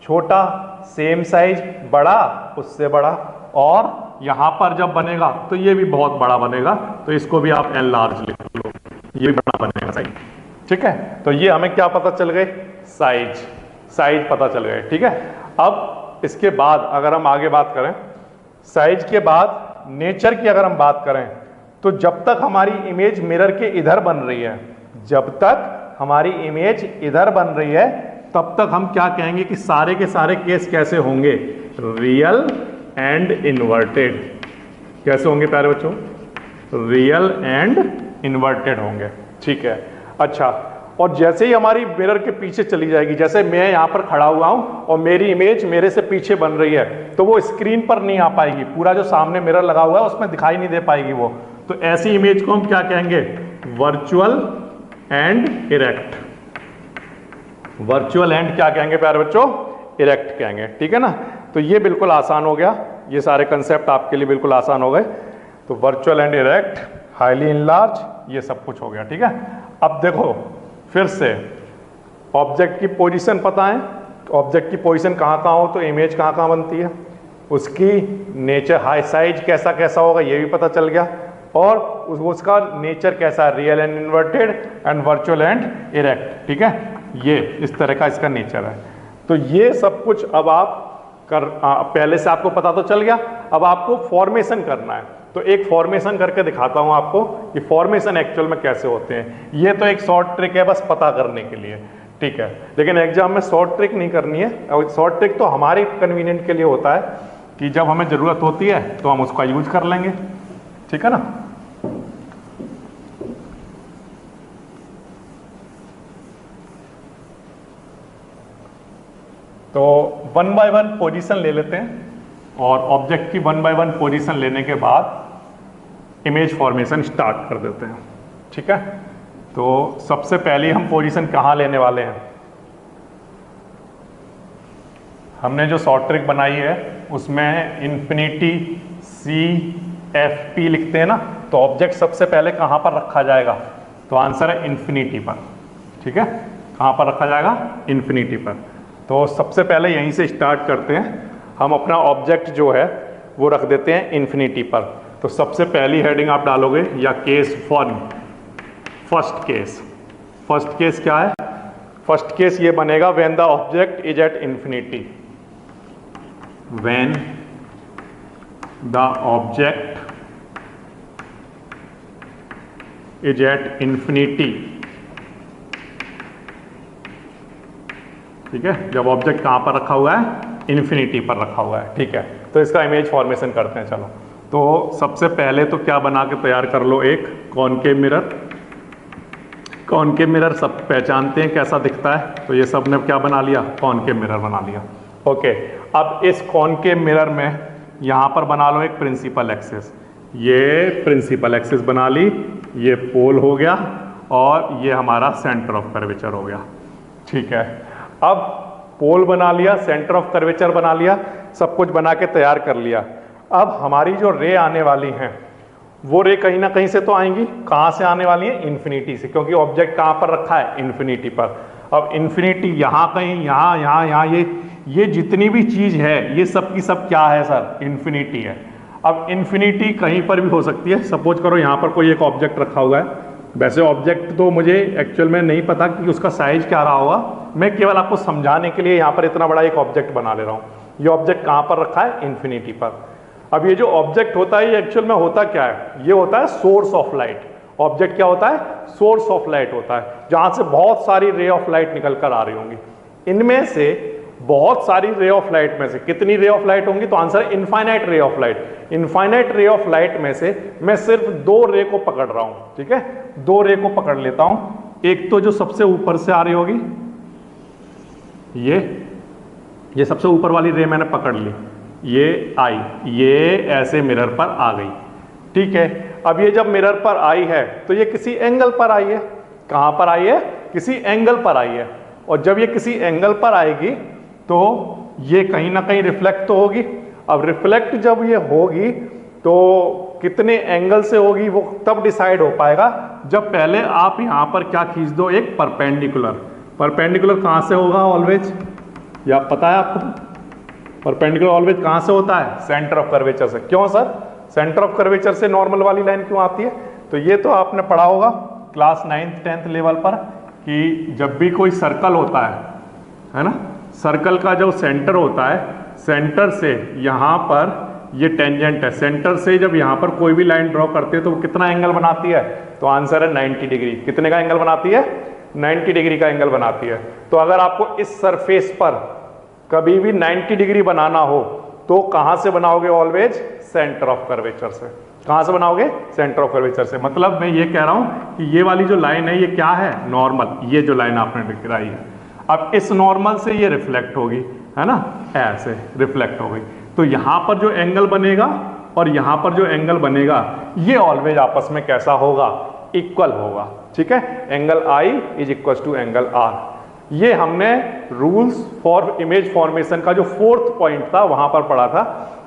छोटा, सेम साइज, बड़ा, उससे बड़ा, और यहाँ पर जब बनेगा तो ये भी बहुत बड़ा बनेगा, तो इसको भी आप एनलार्ज लिख लो, ये भी बड़ा बनेगा साइज, ठीक है। तो ये हमें क्या पता चल गए? साइज, साइज पता चल गए, ठीक है। अब इसके बाद अगर हम आगे बात करें, साइज के बाद नेचर की अगर हम बात करें, तो जब तक हमारी इमेज मिरर के इधर बन रही है, जब तक हमारी इमेज इधर बन रही है, तब तक हम क्या कहेंगे कि सारे के सारे केस कैसे होंगे? Real and inverted. कैसे होंगे प्यारे बच्चों? रियल एंड इन्वर्टेड होंगे, ठीक है। अच्छा, और जैसे ही हमारी मिरर के पीछे चली जाएगी, जैसे मैं यहाँ पर खड़ा हुआ हूँ और मेरी इमेज मेरे से पीछे बन रही है, तो वो स्क्रीन पर नहीं आ पाएगी, पूरा जो सामने मिरर लगा हुआ है उसमें दिखाई नहीं दे पाएगी वो। तो ऐसी इमेज को हम क्या कहेंगे? Virtual and erect. Virtual and क्या कहेंगे प्यारे बच्चों? इरेक्ट कहेंगे, ठीक है ना। तो ये बिल्कुल आसान हो गया, ये सारे कंसेप्ट आपके लिए बिल्कुल आसान हो गए। तो virtual and erect, highly enlarge, ये सब कुछ हो गया, ठीक है। अब देखो फिर से, ऑब्जेक्ट की पोजीशन पता है, ऑब्जेक्ट की पोजीशन कहाँ कहाँ हो तो इमेज कहाँ कहाँ बनती है, उसकी नेचर, हाई साइज कैसा कैसा होगा ये भी पता चल गया, और उसका नेचर कैसा है, real and inverted and virtual and erect, ठीक है। ये इस तरह का इसका नेचर है। तो ये सब कुछ अब आप पहले से आपको पता तो चल गया, अब आपको फॉर्मेशन करना है। तो एक फॉर्मेशन करके दिखाता हूं आपको कि फॉर्मेशन एक्चुअल में कैसे होते हैं। ये तो एक शॉर्ट ट्रिक है बस पता करने के लिए, ठीक है, लेकिन एग्जाम में शॉर्ट ट्रिक नहीं करनी है। और शॉर्ट ट्रिक तो हमारे कन्वीनियंट के लिए होता है कि जब हमें ज़रूरत होती है तो हम उसका यूज कर लेंगे, ठीक है ना। तो 1 बाय 1 पोजीशन ले लेते हैं, और ऑब्जेक्ट की 1 बाय 1 पोजीशन लेने के बाद इमेज फॉर्मेशन स्टार्ट कर देते हैं, ठीक है। तो सबसे पहले हम पोजीशन कहाँ लेने वाले हैं? हमने जो शॉर्ट ट्रिक बनाई है उसमें इन्फिनिटी CFP लिखते हैं ना, तो ऑब्जेक्ट सबसे पहले कहाँ पर रखा जाएगा? तो आंसर है इन्फिनिटी पर, ठीक है। कहाँ पर रखा जाएगा? इन्फिनिटी पर। तो सबसे पहले यहीं से स्टार्ट करते हैं, हम अपना ऑब्जेक्ट जो है वो रख देते हैं इन्फिनिटी पर। तो सबसे पहली हेडिंग आप डालोगे या case 1, first case. First case क्या है? फर्स्ट केस ये बनेगा when the object is at infinity. When the object is at infinity, ठीक है। जब ऑब्जेक्ट कहाँ पर रखा हुआ है? इन्फिनिटी पर रखा हुआ है, ठीक है। तो इसका इमेज फॉर्मेशन करते हैं, चलो। तो सबसे पहले तो क्या बना के तैयार कर लो? एक कॉनकेव मिरर। कॉनकेव मिरर सब पहचानते हैं कैसा दिखता है, तो ये सब ने क्या बना लिया? कॉनकेव मिरर बना लिया, ओके। अब इस कॉनकेव मिरर में यहाँ पर बना लो एक प्रिंसिपल एक्सिस। ये प्रिंसिपल एक्सिस बना ली, ये पोल हो गया, और ये हमारा सेंटर ऑफ कर्वेचर हो गया, ठीक है। अब पोल बना लिया, सेंटर ऑफ कर्वेचर बना लिया, सब कुछ बना के तैयार कर लिया। अब हमारी जो रे आने वाली हैं वो रे कहीं ना कहीं से तो आएंगी। कहाँ से आने वाली है? इन्फिनिटी से, क्योंकि ऑब्जेक्ट कहाँ पर रखा है? इन्फिनिटी पर। अब इन्फिनिटी यहाँ कहीं, यहाँ यहाँ यहाँ, ये जितनी भी चीज़ है ये सब की सब क्या है सर? इन्फिनिटी है। अब इन्फिनिटी कहीं पर भी हो सकती है। सपोज करो यहाँ पर कोई एक ऑब्जेक्ट रखा हुआ है, वैसे ऑब्जेक्ट तो मुझे एक्चुअल में नहीं पता कि उसका साइज क्या रहा होगा, मैं केवल आपको समझाने के लिए यहाँ पर इतना बड़ा एक ऑब्जेक्ट बना ले रहा हूँ। ये ऑब्जेक्ट कहाँ पर रखा है? इन्फिनिटी पर। अब ये जो ऑब्जेक्ट होता है ये एक्चुअल में होता क्या है? ये होता है सोर्स ऑफ लाइट। ऑब्जेक्ट क्या होता है? सोर्स ऑफ लाइट होता है, जहां से बहुत सारी रे ऑफ लाइट निकल कर आ रही होंगी। इनमें से बहुत सारी रे ऑफ लाइट में से कितनी रे ऑफ लाइट होंगी? तो आंसर है infinite ray of light. Infinite ray of light में से मैं सिर्फ 2 रे को पकड़ रहा हूं, ठीक है? 2 रे को पकड़ लेता हूं। एक तो जो सबसे ऊपर से आ रही होगी, ये सबसे ऊपर वाली रे मैंने पकड़ ली, ये आई, ये ऐसे मिरर पर आ गई, ठीक है? अब ये जब मिरर पर आई है तो ये किसी एंगल पर आई है। कहां पर आई है? किसी एंगल पर आई है। और जब ये किसी एंगल पर आएगी तो ये कहीं ना कहीं रिफ्लेक्ट तो होगी। अब रिफ्लेक्ट जब ये होगी तो कितने एंगल से होगी वो तब डिसाइड हो पाएगा जब पहले आप यहां पर क्या खींच दो, एक परपेंडिकुलर। परपेंडिकुलर कहां से होगा? ऑलवेज, या पता है आपको? परपेंडिकुलर ऑलवेज कहां से होता है? सेंटर ऑफ कर्वेचर से। क्यों सर? सेंटर ऑफ कर्वेचर से नॉर्मल वाली लाइन क्यों आती है? तो ये तो आपने पढ़ा होगा क्लास 9th 10th लेवल पर कि जब भी कोई सर्कल होता है ना, सर्कल का जो सेंटर होता है, सेंटर से यहाँ पर ये टेंजेंट है, सेंटर से जब यहाँ पर कोई भी लाइन ड्रॉ करते हैं तो वो कितना एंगल बनाती है? तो आंसर है 90 डिग्री। कितने का एंगल बनाती है? 90 डिग्री का एंगल बनाती है। तो अगर आपको इस सरफेस पर कभी भी 90 डिग्री बनाना हो तो कहां से बनाओगे? ऑलवेज सेंटर ऑफ कर्वेचर से। कहां से बनाओगे? सेंटर ऑफ कर्वेचर से। मतलब मैं ये कह रहा हूं कि ये वाली जो लाइन है ये क्या है? नॉर्मल। ये जो लाइन आपने दिखाई है, अब इस नॉर्मल से ये रिफ्लेक्ट होगी, है ना, ऐसे रिफ्लेक्ट हो गई। तो यहां पर जो एंगल बनेगा और यहां पर जो एंगल बनेगा ये ऑलवेज आपस में कैसा होगा? इक्वल होगा, ठीक है? Angle I is equal to angle R. ये हमने रूल्स फॉर इमेज फॉर्मेशन का जो 4th पॉइंट था वहां पर पढ़ा था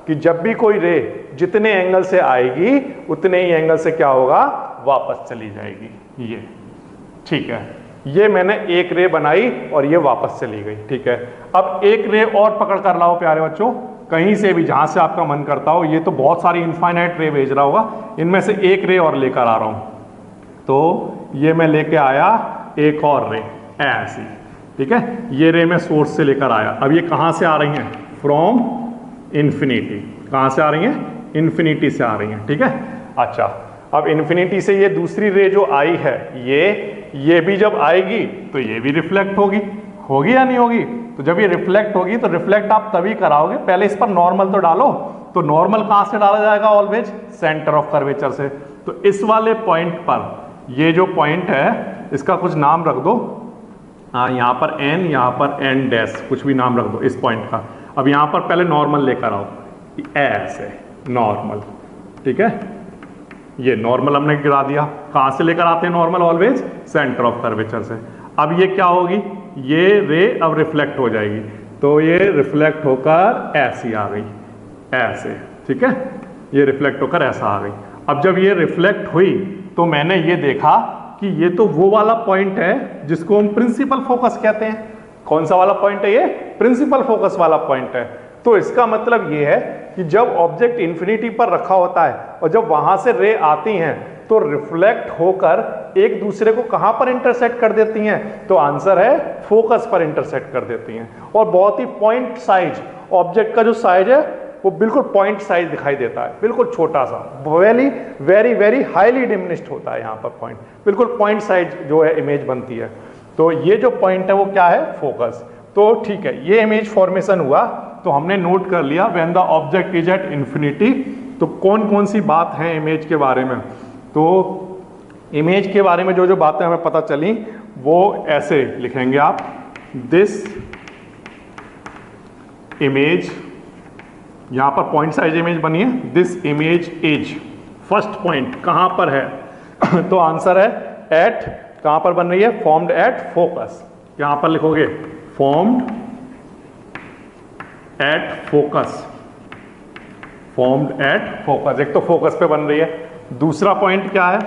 कि जब भी कोई रे जितने एंगल से आएगी उतने ही एंगल से क्या होगा? वापस चली जाएगी। ये ठीक है, ये मैंने एक रे बनाई और ये वापस चली गई, ठीक है? अब एक रे और पकड़ कर लाओ प्यारे बच्चों, कहीं से भी जहां से आपका मन करता हो। ये तो बहुत सारी इनफाइनाइट रे भेज रहा होगा, इनमें से एक रे और लेकर आ रहा हूं। तो ये मैं लेके आया एक और रे ऐसी, ठीक है? ये रे मैं सोर्स से लेकर आया। अब ये कहां से आ रही हैं? From infinity. कहां से आ रही हैं? इन्फिनिटी से आ रही हैं, ठीक है? अच्छा, अब इन्फिनिटी से ये दूसरी रे जो आई है ये भी जब आएगी तो ये भी रिफ्लेक्ट होगी या नहीं होगी? तो जब ये रिफ्लेक्ट होगी तो रिफ्लेक्ट आप तभी कराओगे, पहले इस पर नॉर्मल तो डालो। तो नॉर्मल कहां से डाला जाएगा? ऑलवेज सेंटर ऑफ कर्वेचर से। तो इस वाले पॉइंट पर, ये जो पॉइंट है इसका कुछ नाम रख दो, यहाँ पर n, यहाँ पर n डैश, कुछ भी नाम रख दो इस पॉइंट का। अब यहाँ पर पहले नॉर्मल लेकर आओ, ऐसे नॉर्मल, ठीक है? ये नॉर्मल हमने गिरा दिया। कहाँ से लेकर आते हैं normal? Always centre of curvature से। अब ये क्या होगी? ये रे अब रिफ्लेक्ट हो जाएगी, तो ये रिफ्लेक्ट होकर ऐसी आ गई, ऐसे, ठीक है? ये रिफ्लेक्ट होकर ऐसा आ गई। अब जब ये रिफ्लेक्ट हुई तो मैंने ये देखा कि ये तो वो वाला पॉइंट है जिसको हम प्रिंसिपल फोकस कहते हैं। कौन सा वाला पॉइंट है? ये प्रिंसिपल फोकस वाला पॉइंट है। तो इसका मतलब ये है कि जब ऑब्जेक्ट इन्फिनिटी पर रखा होता है और जब वहां से रे आती हैं तो रिफ्लेक्ट होकर एक दूसरे को कहां पर इंटरसेक्ट कर देती हैं? तो आंसर है फोकस पर इंटरसेक्ट कर देती हैं। और बहुत ही पॉइंट साइज, ऑब्जेक्ट का जो साइज है वो बिल्कुल पॉइंट साइज दिखाई देता है, बिल्कुल छोटा सा, very very very highly diminished होता है यहाँ पर पॉइंट, बिल्कुल पॉइंट साइज जो है इमेज बनती है। तो ये जो पॉइंट है वो क्या है? फोकस। तो ठीक है, ये इमेज फॉर्मेशन हुआ तो हमने नोट कर लिया when the object is at infinity. तो कौन कौन सी बात है इमेज के बारे में? तो इमेज के बारे में जो जो बातें हमें पता चली वो ऐसे लिखेंगे आप, दिस इमेज, यहां पर पॉइंट साइज इमेज बनी है, this image is, first point कहां पर है? तो आंसर है एट, कहां पर बन रही है? Formed at focus. यहां पर लिखोगे formed at focus, formed at focus. एक तो फोकस पे बन रही है। दूसरा पॉइंट क्या है?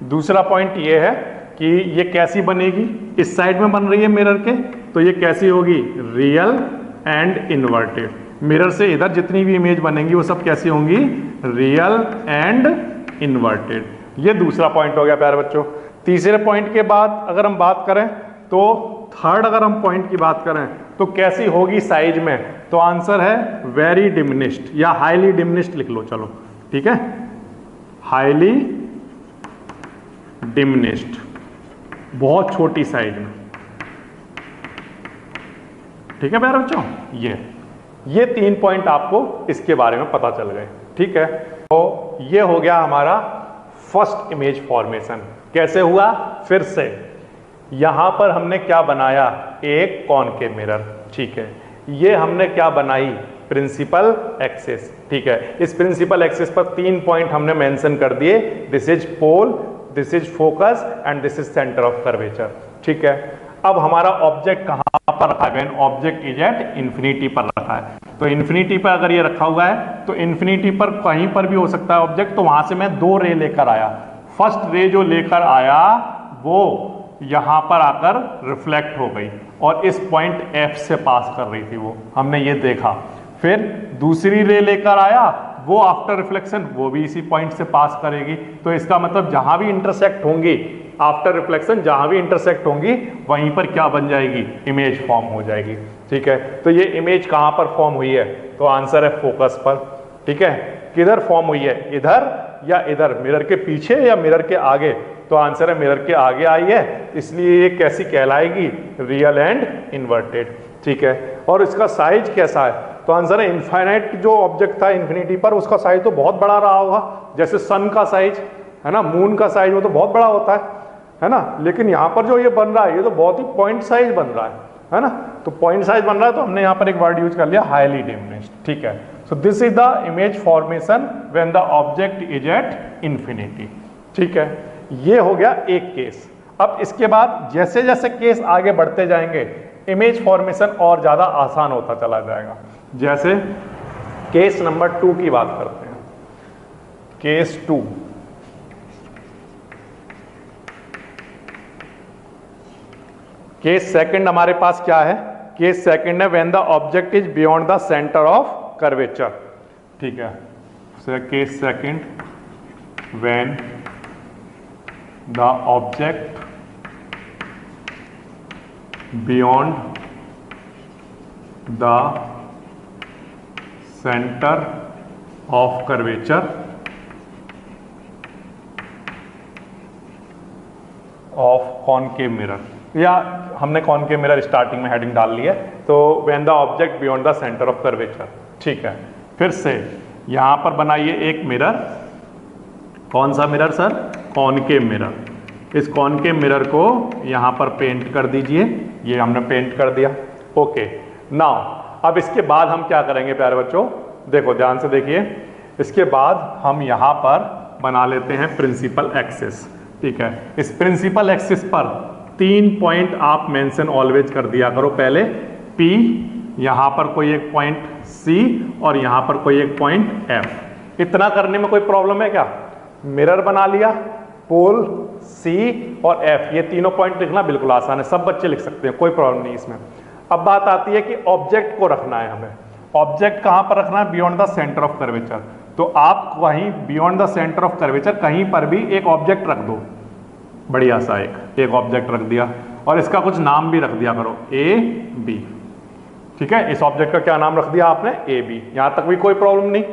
दूसरा पॉइंट ये है कि ये कैसी बनेगी? इस साइड में बन रही है मिरर के, तो ये कैसी होगी? Real and inverted. मिरर से इधर जितनी भी इमेज बनेंगी वो सब कैसी होंगी? Real and inverted. ये दूसरा पॉइंट हो गया प्यारे बच्चों। तीसरे पॉइंट के बाद अगर हम बात करें तो थर्ड अगर हम पॉइंट की बात करें तो कैसी होगी साइज में, तो आंसर है वेरी डिमिनिश्ड या हाईली डिमिनिश्ड लिख लो, चलो ठीक है, हाईली डिमिनिश्ड, बहुत छोटी साइज में। ठीक है प्यारे बच्चों, ये 3 पॉइंट आपको इसके बारे में पता चल गए। ठीक है, तो ये हो गया हमारा फर्स्ट इमेज फॉर्मेशन। कैसे हुआ, फिर से यहां पर हमने क्या बनाया, एक कॉनकेव मिरर। ठीक है, ये हमने क्या बनाई, प्रिंसिपल एक्सिस। ठीक है, इस प्रिंसिपल एक्सिस पर 3 पॉइंट हमने मेंशन कर दिए, this is pole, this is focus and this is centre of curvature. ठीक है, अब हमारा ऑब्जेक्ट कहां पर रखा गया, ऑब्जेक्ट इज एट इंफिनिटी पर रखा है। तो इंफिनिटी पर अगर ये रखा हुआ है तो इंफिनिटी पर कहीं पर भी हो सकता है ऑब्जेक्ट, तो वहां से मैं 2 रे लेकर आया। फर्स्ट रे जो लेकर आया वो यहां पर आकर रिफ्लेक्ट हो गई और इस पॉइंट F से पास कर रही थी, वो हमने ये देखा। फिर दूसरी रे लेकर आया, वो आफ्टर रिफ्लेक्शन वो भी इसी पॉइंट से पास करेगी। तो इसका मतलब जहां भी इंटरसेक्ट होंगी आफ्टर रिफ्लेक्शन, जहां भी इंटरसेक्ट होंगी वहीं पर क्या बन जाएगी, इमेज फॉर्म हो जाएगी। ठीक है, तो ये इमेज कहां पर फॉर्म हुई है, तो आंसर है फोकस पर। ठीक है, किधर फॉर्म हुई है, इधर या इधर, मिरर के पीछे या मिरर के आगे, तो आंसर है मिरर के आगे आई है, इसलिए ये कैसी कहलाएगी, रियल एंड इन्वर्टेड। ठीक है, और इसका साइज कैसा है, तो आंसर है इनफाइनाइट। जो ऑब्जेक्ट था इन्फिनिटी पर उसका साइज तो बहुत बड़ा रहा होगा, जैसे सन का साइज है ना, मून का साइज वो तो बहुत बड़ा होता है ना, लेकिन यहाँ पर जो ये बन रहा है ये तो बहुत ही पॉइंट साइज बन रहा है ना, तो पॉइंट साइज बन रहा है, तो हमने यहाँ पर एक वर्ड यूज कर लिया, हाईली डिमिनिश्ड। ठीक है, so this is the image formation when the object is eight infinity. ठीक है, ये हो गया एक केस। अब इसके बाद जैसे जैसे केस आगे बढ़ते जाएंगे इमेज फॉर्मेशन और ज्यादा आसान होता चला जाएगा। जैसे केस नंबर 2 की बात करते हैं, केस 2। केस सेकंड हमारे पास क्या है, केस सेकंड है when the object is beyond the centre of curvature. ठीक है, so case second when the object beyond the centre of curvature of concave mirror, या हमने कॉनकेव मिरर स्टार्टिंग में heading डाल ली है, तो when the object beyond the centre of curvature. ठीक है, फिर से यहां पर बनाइए एक मिरर, कौन सा मिरर सर, कॉनकेव मिरर। इस कॉनकेव मिरर को यहां पर पेंट कर दीजिए, ये हमने पेंट कर दिया। ओके, नाउ अब इसके बाद हम क्या करेंगे प्यारे बच्चों, देखो ध्यान से देखिए, इसके बाद हम यहां पर बना लेते हैं प्रिंसिपल एक्सिस। ठीक है, इस प्रिंसिपल एक्सिस पर 3 पॉइंट आप मेंशन ऑलवेज कर दिया करो, पहले P, यहां पर कोई एक पॉइंट C और यहां पर कोई एक पॉइंट F। इतना करने में कोई प्रॉब्लम है क्या, मिरर बना लिया, पोल C और F, ये तीनों पॉइंट लिखना बिल्कुल आसान है, सब बच्चे लिख सकते हैं, कोई प्रॉब्लम नहीं इसमें। अब बात आती है कि ऑब्जेक्ट को रखना है हमें, ऑब्जेक्ट कहां पर रखना है, beyond the centre of curvature. तो आप वहीं beyond the centre of curvature कहीं पर भी एक ऑब्जेक्ट रख दो, बढ़िया सा एक ऑब्जेक्ट रख दिया और इसका कुछ नाम भी रख दिया करो, AB। ठीक है, इस ऑब्जेक्ट का क्या नाम रख दिया आपने, AB, यहां तक भी कोई प्रॉब्लम नहीं,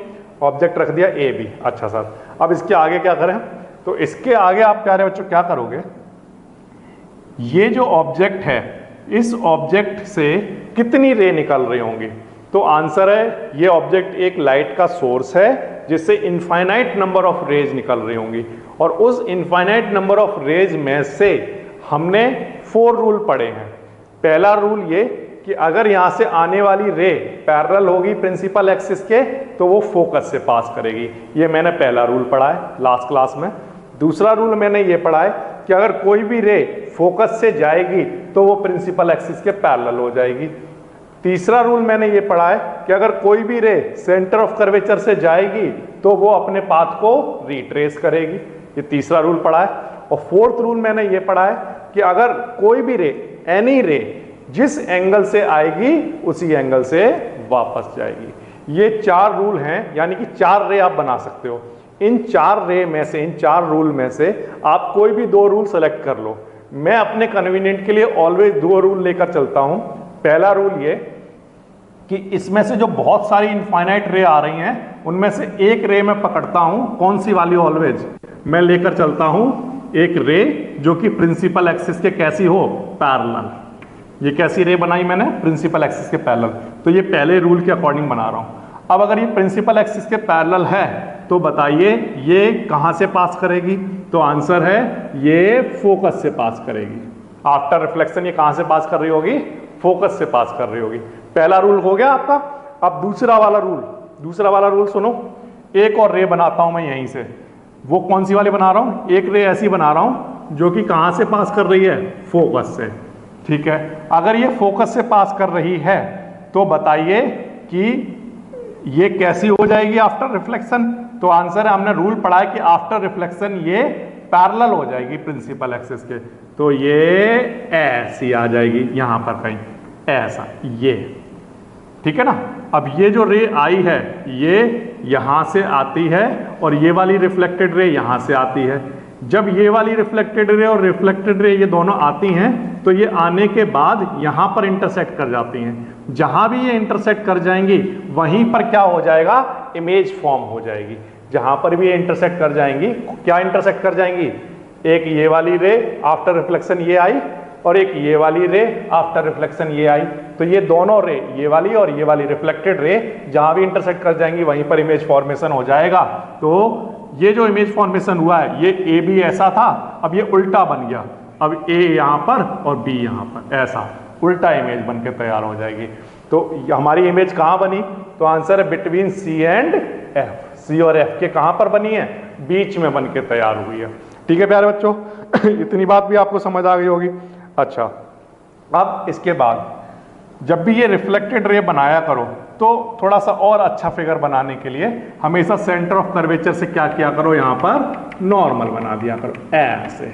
ऑब्जेक्ट रख दिया AB। अच्छा सर, अब इसके आगे क्या करें, तो इसके आगे आप प्यारे बच्चों क्या करोगे, ये जो ऑब्जेक्ट है इस ऑब्जेक्ट से कितनी रे निकल रही होंगी, तो आंसर है ये ऑब्जेक्ट एक लाइट का सोर्स है जिससे इनफाइनाइट नंबर ऑफ रेज निकल रही होंगी, और उस इनफाइनाइट नंबर ऑफ रेज में से हमने 4 रूल पढ़े हैं। पहला रूल ये कि अगर यहां से आने वाली रे पैरेलल होगी प्रिंसिपल एक्सिस के तो वो फोकस से पास करेगी, ये मैंने पहला रूल पढ़ा है लास्ट क्लास में। दूसरा रूल मैंने ये पढ़ा है कि अगर कोई भी रे फोकस से जाएगी तो वो प्रिंसिपल एक्सिस के पैरेलल हो जाएगी। तीसरा रूल मैंने ये पढ़ा है कि अगर कोई भी रे सेंटर ऑफ कर्वेचर से जाएगी तो वो अपने पाथ को रिट्रेस करेगी, ये तीसरा रूल पढ़ा है। और फोर्थ रूल मैंने ये पढ़ा है कि अगर कोई भी रे, एनी रे, जिस एंगल से आएगी उसी एंगल से वापस जाएगी। ये 4 रूल हैं, यानी कि 4 रे आप बना सकते हो। इन 4 रे में से, इन 4 रूल में से आप कोई भी 2 रूल सेलेक्ट कर लो। मैं अपने कन्वीनियंट के लिए ऑलवेज 2 रूल लेकर चलता हूं। पहला रूल ये कि इसमें से जो बहुत सारी इनफाइनाइट रे आ रही हैं उनमें से एक रे मैं पकड़ता हूं, कौन सी वाली? ऑलवेज मैं लेकर चलता हूं एक रे जो कि प्रिंसिपल एक्सिस के कैसी हो? पैरेलल। ये कैसी रे बनाई मैंने? प्रिंसिपल एक्सिस के पैरेलल। तो ये पहले रूल के अकॉर्डिंग बना रहा हूं। अब अगर ये प्रिंसिपल एक्सिस के पैरेलल है तो बताइए ये कहां से पास करेगी? तो आंसर है ये फोकस से पास करेगी। आफ्टर रिफ्लेक्शन ये कहां से पास कर रही होगी? फोकस से पास कर रही होगी। पहला रूल हो गया आपका। अब दूसरा वाला रूल सुनो। एक और रे बनाता हूं मैं यहीं से। वो कौन सी वाली बना रहा हूं? एक रे ऐसी बना रहा हूं जो कि कहां से पास कर रही है? फोकस से। ठीक है, अगर ये फोकस से पास कर रही है तो बताइए कि ये कैसी हो जाएगी आफ्टर रिफ्लेक्शन? तो आंसर है, हमने रूल पढ़ा है कि आफ्टर रिफ्लेक्शन ये पैरेलल हो जाएगी प्रिंसिपल एक्सिस के। तो ये ऐसी आ जाएगी यहां पर कहीं, ऐसा, ये। ठीक है ना। अब ये जो रे आई है ये यहां से आती है और ये वाली रिफ्लेक्टेड रे यहां से आती है। जब ये वाली रिफ्लेक्टेड रे और रिफ्लेक्टेड रे ये दोनों आती हैं तो ये आने के बाद यहां पर इंटरसेक्ट कर जाती हैं। जहां भी ये इंटरसेक्ट कर जाएंगी वहीं पर क्या हो जाएगा? इमेज फॉर्म हो जाएगी। जहां पर भी ये इंटरसेक्ट कर जाएंगी, क्या इंटरसेक्ट कर जाएंगी? एक ये वाली रे आफ्टर रिफ्लेक्शन ये आई और एक ये वाली रे आफ्टर रिफ्लेक्शन ये आई। तो ये दोनों रे, ये वाली और ये वाली रिफ्लेक्टेड रे जहां भी इंटरसेक्ट कर जाएंगी वहीं पर इमेज फॉर्मेशन हो जाएगा। तो ये जो इमेज फॉर्मेशन हुआ है, ये ए बी ऐसा था, अब ये उल्टा बन गया। अब ए यहां पर और बी यहां पर, ऐसा उल्टा इमेज बन के तैयार हो जाएगी। तो हमारी इमेज कहां बनी? तो आंसर है बिटवीन सी एंड एफ। सी और एफ के कहां पर बनी है? बीच में बन के तैयार हुई है। ठीक है प्यारे बच्चों, इतनी बात भी आपको समझ आ गई होगी। अच्छा, अब इसके बाद जब भी ये रिफ्लेक्टेड रे बनाया करो तो थोड़ा सा और अच्छा फिगर बनाने के लिए हमेशा सेंटर ऑफ कर्वेचर से क्या किया करो? यहां पर नॉर्मल बना दिया करो, ऐसे।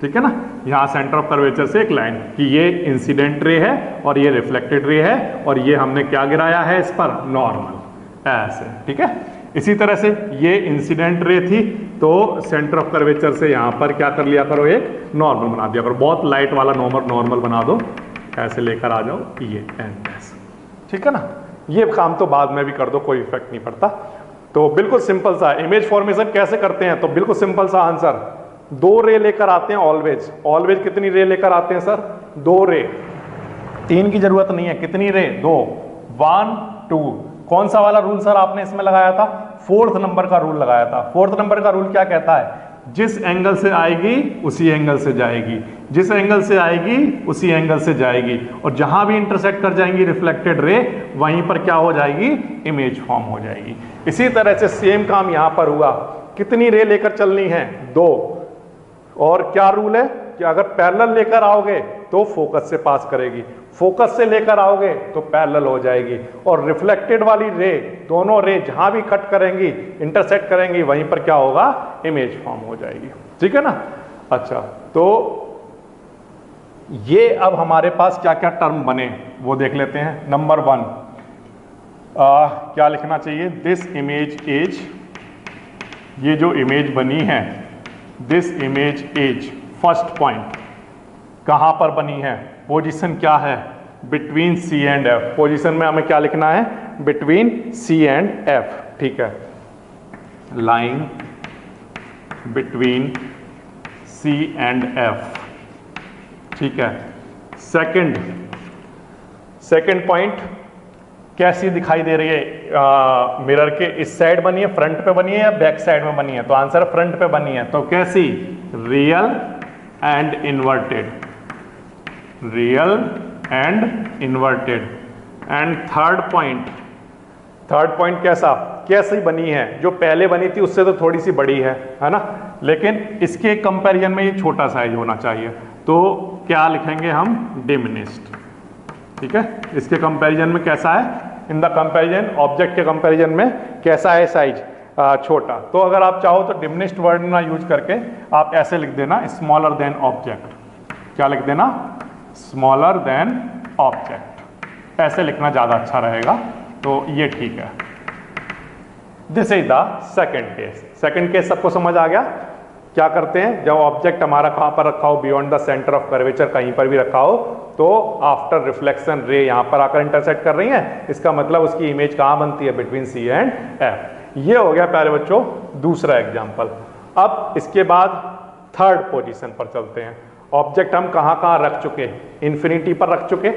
ठीक है ना। यहां सेंटर ऑफ कर्वेचर से एक लाइन कि ये इंसिडेंट रे है और ये रिफ्लेक्टेड रे है और ये हमने क्या गिराया है इस पर? नॉर्मल, ऐसे। ठीक है। इसी तरह से ये इंसिडेंट रे थी तो सेंटर ऑफ कर्वेचर से यहां पर क्या कर लिया करो? एक नॉर्मल बना दिया करो। बहुत लाइट वाला नॉर्मल बना दो, ऐसे लेकर आ जाओ, ये एंड ऐसे। ठीक है ना। ये काम तो बाद में भी कर दो, कोई इफेक्ट नहीं पड़ता। तो बिल्कुल सिंपल सा इमेज फॉर्मेशन कैसे करते हैं? तो बिल्कुल सिंपल सा आंसर, 2 रे लेकर आते हैं ऑलवेज। ऑलवेज कितनी रे लेकर आते हैं सर? 2 रे। 3 की जरूरत नहीं है। कितनी रे? 2। 1 2। कौन सा वाला रूल सर आपने इसमें लगाया था? 4th नंबर का रूल लगाया था। 4th नंबर का रूल क्या कहता है? जिस एंगल से आएगी उसी एंगल से जाएगी, जिस एंगल से आएगी उसी एंगल से जाएगी, और जहां भी इंटरसेक्ट कर जाएंगी रिफ्लेक्टेड रे वहीं पर क्या हो जाएगी? इमेज फॉर्म हो जाएगी। इसी तरह से सेम काम यहां पर हुआ। कितनी रे लेकर चलनी है? 2। और क्या रूल है कि अगर पैरेलल लेकर आओगे तो फोकस से पास करेगी, फोकस से लेकर आओगे तो पैरेलल हो जाएगी, और रिफ्लेक्टेड वाली रे, दोनों रे जहां भी कट करेंगी, इंटरसेक्ट करेंगी, वहीं पर क्या होगा? इमेज फॉर्म हो जाएगी। ठीक है ना। अच्छा, तो ये अब हमारे पास क्या क्या टर्म बने वो देख लेते हैं। नंबर 1 क्या लिखना चाहिए? दिस इमेज इज, ये जो इमेज बनी है, this image is, first point कहां पर बनी है? पोजीशन क्या है? Between C and F. Position में हमें क्या लिखना है? Between C and F. ठीक है, line between C and F. ठीक है। सेकंड पॉइंट कैसी दिखाई दे रही है? मिरर के इस साइड बनी है, फ्रंट पे बनी है या बैक साइड में बनी है? तो आंसर फ्रंट पे बनी है। तो कैसी? Real and inverted, real and inverted. And third point कैसी बनी है? जो पहले बनी थी उससे तो थोड़ी सी बड़ी है ना, लेकिन इसके कंपैरिजन में ये छोटा साइज होना चाहिए। तो क्या लिखेंगे हम? डिमिनिश्ड। ठीक है। इसके कंपैरिजन में कैसा है? इन द कंपैरिजन, ऑब्जेक्ट के कंपैरिजन में कैसा है साइज? छोटा। तो अगर आप चाहो तो डिमिनिश्ड वर्ड ना यूज करके आप ऐसे लिख देना, स्मॉलर देन ऑब्जेक्ट। क्या लिख देना? Smaller than object. ऐसे लिखना ज़्यादा अच्छा रहेगा। तो ये ठीक है। This is the second case. Second case सबको समझ आ गया? क्या करते हैं, जब ऑब्जेक्ट हमारा कहां पर रखा हो, beyond the centre of curvature कहीं पर भी रखा हो, तो आफ्टर रिफ्लेक्शन रे यहां पर आकर इंटरसेक्ट कर रही है, इसका मतलब उसकी इमेज कहां बनती है, बिटवीन सी एंड एफ। ये हो गया प्यारे बच्चों दूसरा एग्जाम्पल। अब इसके बाद थर्ड पोजीशन पर चलते हैं। ऑब्जेक्ट हम कहां रख चुके, इन्फिनिटी पर रख चुके,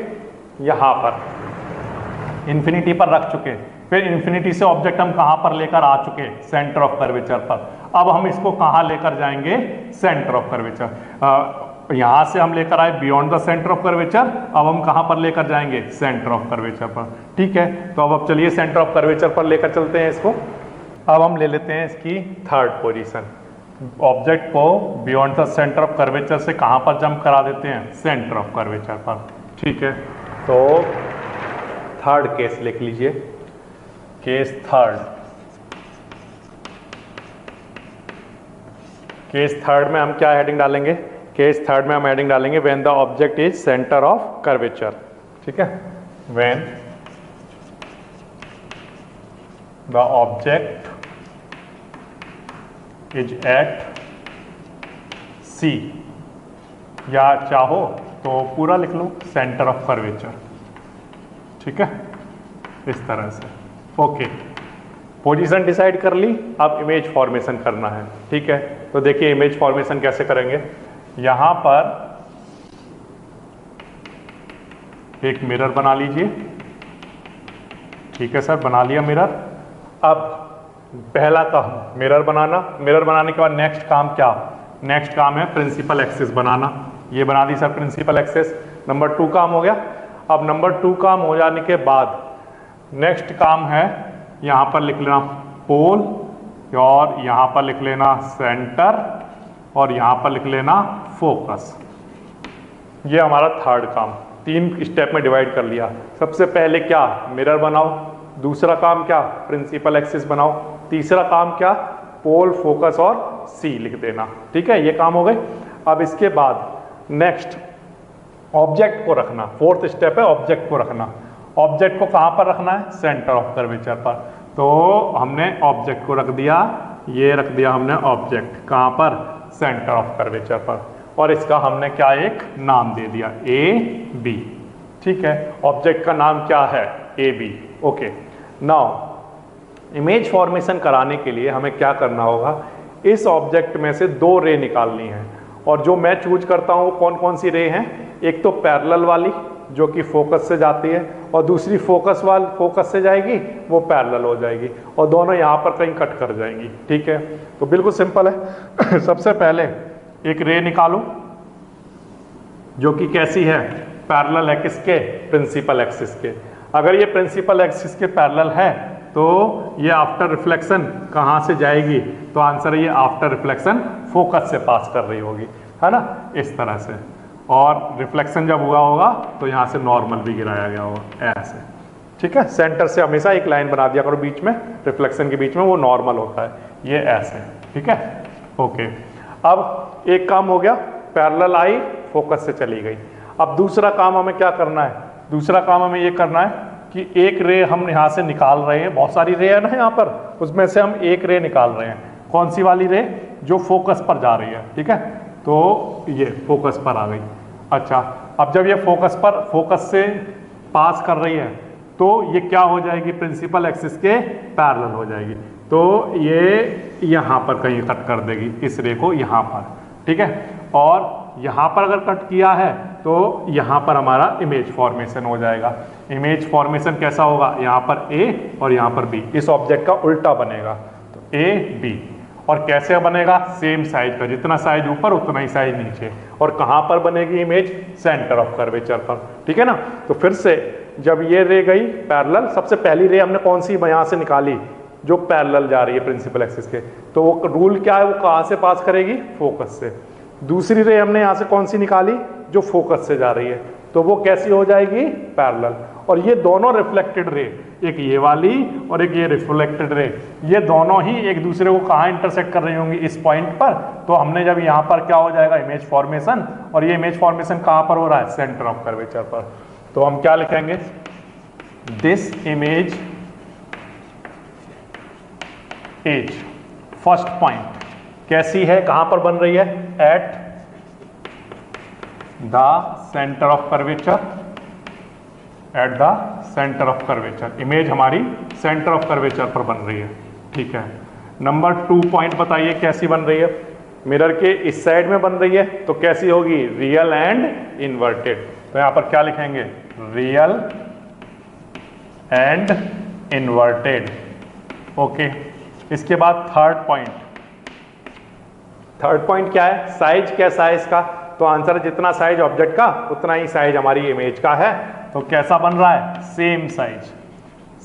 यहां पर इन्फिनिटी पर रख चुके, फिर इन्फिनिटी से ऑब्जेक्ट हम कहां पर लेकर आ चुके, सेंटर ऑफ कर्वेचर पर। अब हम इसको कहां लेकर जाएंगे, सेंटर ऑफ कर्वेचर। यहां से हम लेकर आए beyond the centre of curvature, अब हम कहां पर लेकर जाएंगे, सेंटर ऑफ कर्वेचर पर। ठीक है, तो अब चलिए सेंटर ऑफ कर्वेचर पर लेकर चलते हैं इसको। अब हम ले लेते हैं इसकी थर्ड पोजीशन। ऑब्जेक्ट को beyond the centre of curvature से कहां पर जंप करा देते हैं, सेंटर ऑफ कर्वेचर पर। ठीक है, तो थर्ड केस लिख लीजिए, केस थर्ड। केस थर्ड में हम क्या हेडिंग डालेंगे, केस थर्ड में हम हेडिंग डालेंगे when the object is centre of curvature. ठीक है, when the object is at C, या चाहो तो पूरा लिख लो सेंटर ऑफ कर्वेचर। ठीक है, इस तरह से। ओके, पोजीशन डिसाइड कर ली, अब इमेज फॉर्मेशन करना है। ठीक है, तो देखिए इमेज फॉर्मेशन कैसे करेंगे। यहां पर एक मिरर बना लीजिए। ठीक है सर, बना लिया मिरर। अब पहला काम मिरर बनाना, मिरर बनाने के बाद नेक्स्ट काम क्या, नेक्स्ट काम है प्रिंसिपल एक्सिस बनाना। ये बना दी सर प्रिंसिपल एक्सिस, नंबर 2 काम हो गया। अब नंबर 2 काम हो जाने के बाद नेक्स्ट काम है यहां पर लिख लेना पोल, और यहां पर लिख लेना सेंटर, और यहां पर लिख लेना फोकस। ये हमारा थर्ड काम, 3 स्टेप में डिवाइड कर लिया। सबसे पहले क्या, मिरर बनाओ। दूसरा काम क्या, प्रिंसिपल एक्सिस बनाओ। तीसरा काम क्या, पोल, फोकस और सी लिख देना। ठीक है, ये काम हो गए। अब इसके बाद नेक्स्ट ऑब्जेक्ट को रखना, फोर्थ स्टेप है ऑब्जेक्ट को रखना। ऑब्जेक्ट को कहां पर रखना है, सेंटर ऑफ कर्वेचर पर। तो हमने ऑब्जेक्ट को रख दिया, ये रख दिया हमने ऑब्जेक्ट कहां पर, सेंटर ऑफ कर्वेचर पर, और इसका हमने क्या एक नाम दे दिया, ए बी। ठीक है, ऑब्जेक्ट का नाम क्या है, A B. Okay, now image formation कराने के लिए हमें क्या करना होगा, इस ऑब्जेक्ट में से 2 रे निकालनी है, और जो मैं चूज करता हूं कौन कौन सी रे हैं, एक तो पैरेलल वाली जो कि फोकस से जाती है, और दूसरी फोकस से जाएगी, वो पैरेलल हो जाएगी, और दोनों यहां पर कहीं कट कर जाएंगी। ठीक है, तो बिल्कुल सिंपल है। सबसे पहले एक रे निकालो जो कि कैसी है, पैरेलल है, किसके, प्रिंसिपल एक्सिस के। अगर ये प्रिंसिपल एक्सिस के पैरेलल है तो ये आफ्टर रिफ्लेक्शन कहां से जाएगी, तो आंसर है ये आफ्टर रिफ्लेक्शन फोकस से पास कर रही होगी, है ना, इस तरह से। और रिफ्लेक्शन जब हुआ होगा तो यहां से नॉर्मल भी गिराया गया होगा, ऐसे। ठीक है, सेंटर से हमेशा एक लाइन बना दिया करो बीच में, रिफ्लेक्शन के बीच में, वो नॉर्मल होता है, ये ऐसे। ठीक है, ओके। अब एक काम हो गया, पैरेलल आई, फोकस से चली गई। अब दूसरा काम हमें क्या करना है, दूसरा काम हमें ये करना है कि एक रे हम यहाँ से निकाल रहे हैं, बहुत सारी रे है ना यहाँ पर, उसमें से हम एक रे निकाल रहे हैं। कौन सी वाली रे, जो फोकस पर जा रही है। ठीक है, तो ये फोकस पर आ गई। अच्छा, अब जब ये फोकस से पास कर रही है तो ये क्या हो जाएगी, प्रिंसिपल एक्सिस के पैरेलल हो जाएगी, तो ये यहाँ पर कहीं कट कर देगी इस रे को, यहाँ पर। ठीक है, और यहाँ पर अगर कट किया है तो यहाँ पर हमारा इमेज फॉर्मेशन हो जाएगा। इमेज फॉर्मेशन कैसा होगा, यहाँ पर ए और यहाँ पर बी, इस ऑब्जेक्ट का उल्टा बनेगा, तो ए बी। और कैसे बनेगा, सेम साइज का, जितना साइज ऊपर उतना ही साइज नीचे। और कहाँ पर बनेगी इमेज, सेंटर ऑफ कर्वेचर पर। ठीक है ना, तो फिर से जब ये रे गई पैरेलल, सबसे पहली रे हमने कौन सी यहाँ से निकाली, जो पैरेलल जा रही है प्रिंसिपल एक्सिस के, तो वो रूल क्या है, वो कहाँ से पास करेगी, फोकस से। दूसरी रे हमने यहाँ से कौन सी निकाली, जो फोकस से जा रही है, तो वो कैसी हो जाएगी, पैरेलल। और ये दोनों रिफ्लेक्टेड रे, एक ये वाली और एक ये रिफ्लेक्टेड रे, ये दोनों ही एक दूसरे को कहाँ इंटरसेक्ट कर रही होंगी, इस पॉइंट पर। तो हमने जब यहाँ पर क्या हो जाएगा, इमेज फॉर्मेशन, और ये इमेज फॉर्मेशन कहाँ पर हो रहा है, सेंटर ऑफ कर्वेचर पर। तो हम क्या लिखेंगे, this image as first point कैसी है, कहां पर बन रही है, at the centre of curvature, at the centre of curvature, image हमारी सेंटर ऑफ कर्वेचर पर बन रही है। ठीक है, नंबर 2 पॉइंट बताइए कैसी बन रही है, मिरर के इस साइड में बन रही है तो कैसी होगी, रियल एंड इन्वर्टेड। तो यहां पर क्या लिखेंगे, रियल एंड इन्वर्टेड। ओके, इसके बाद थर्ड पॉइंट क्या है, साइज कैसा है इसका, तो आंसर जितना साइज ऑब्जेक्ट का उतना ही साइज हमारी इमेज का है। तो कैसा बन रहा है,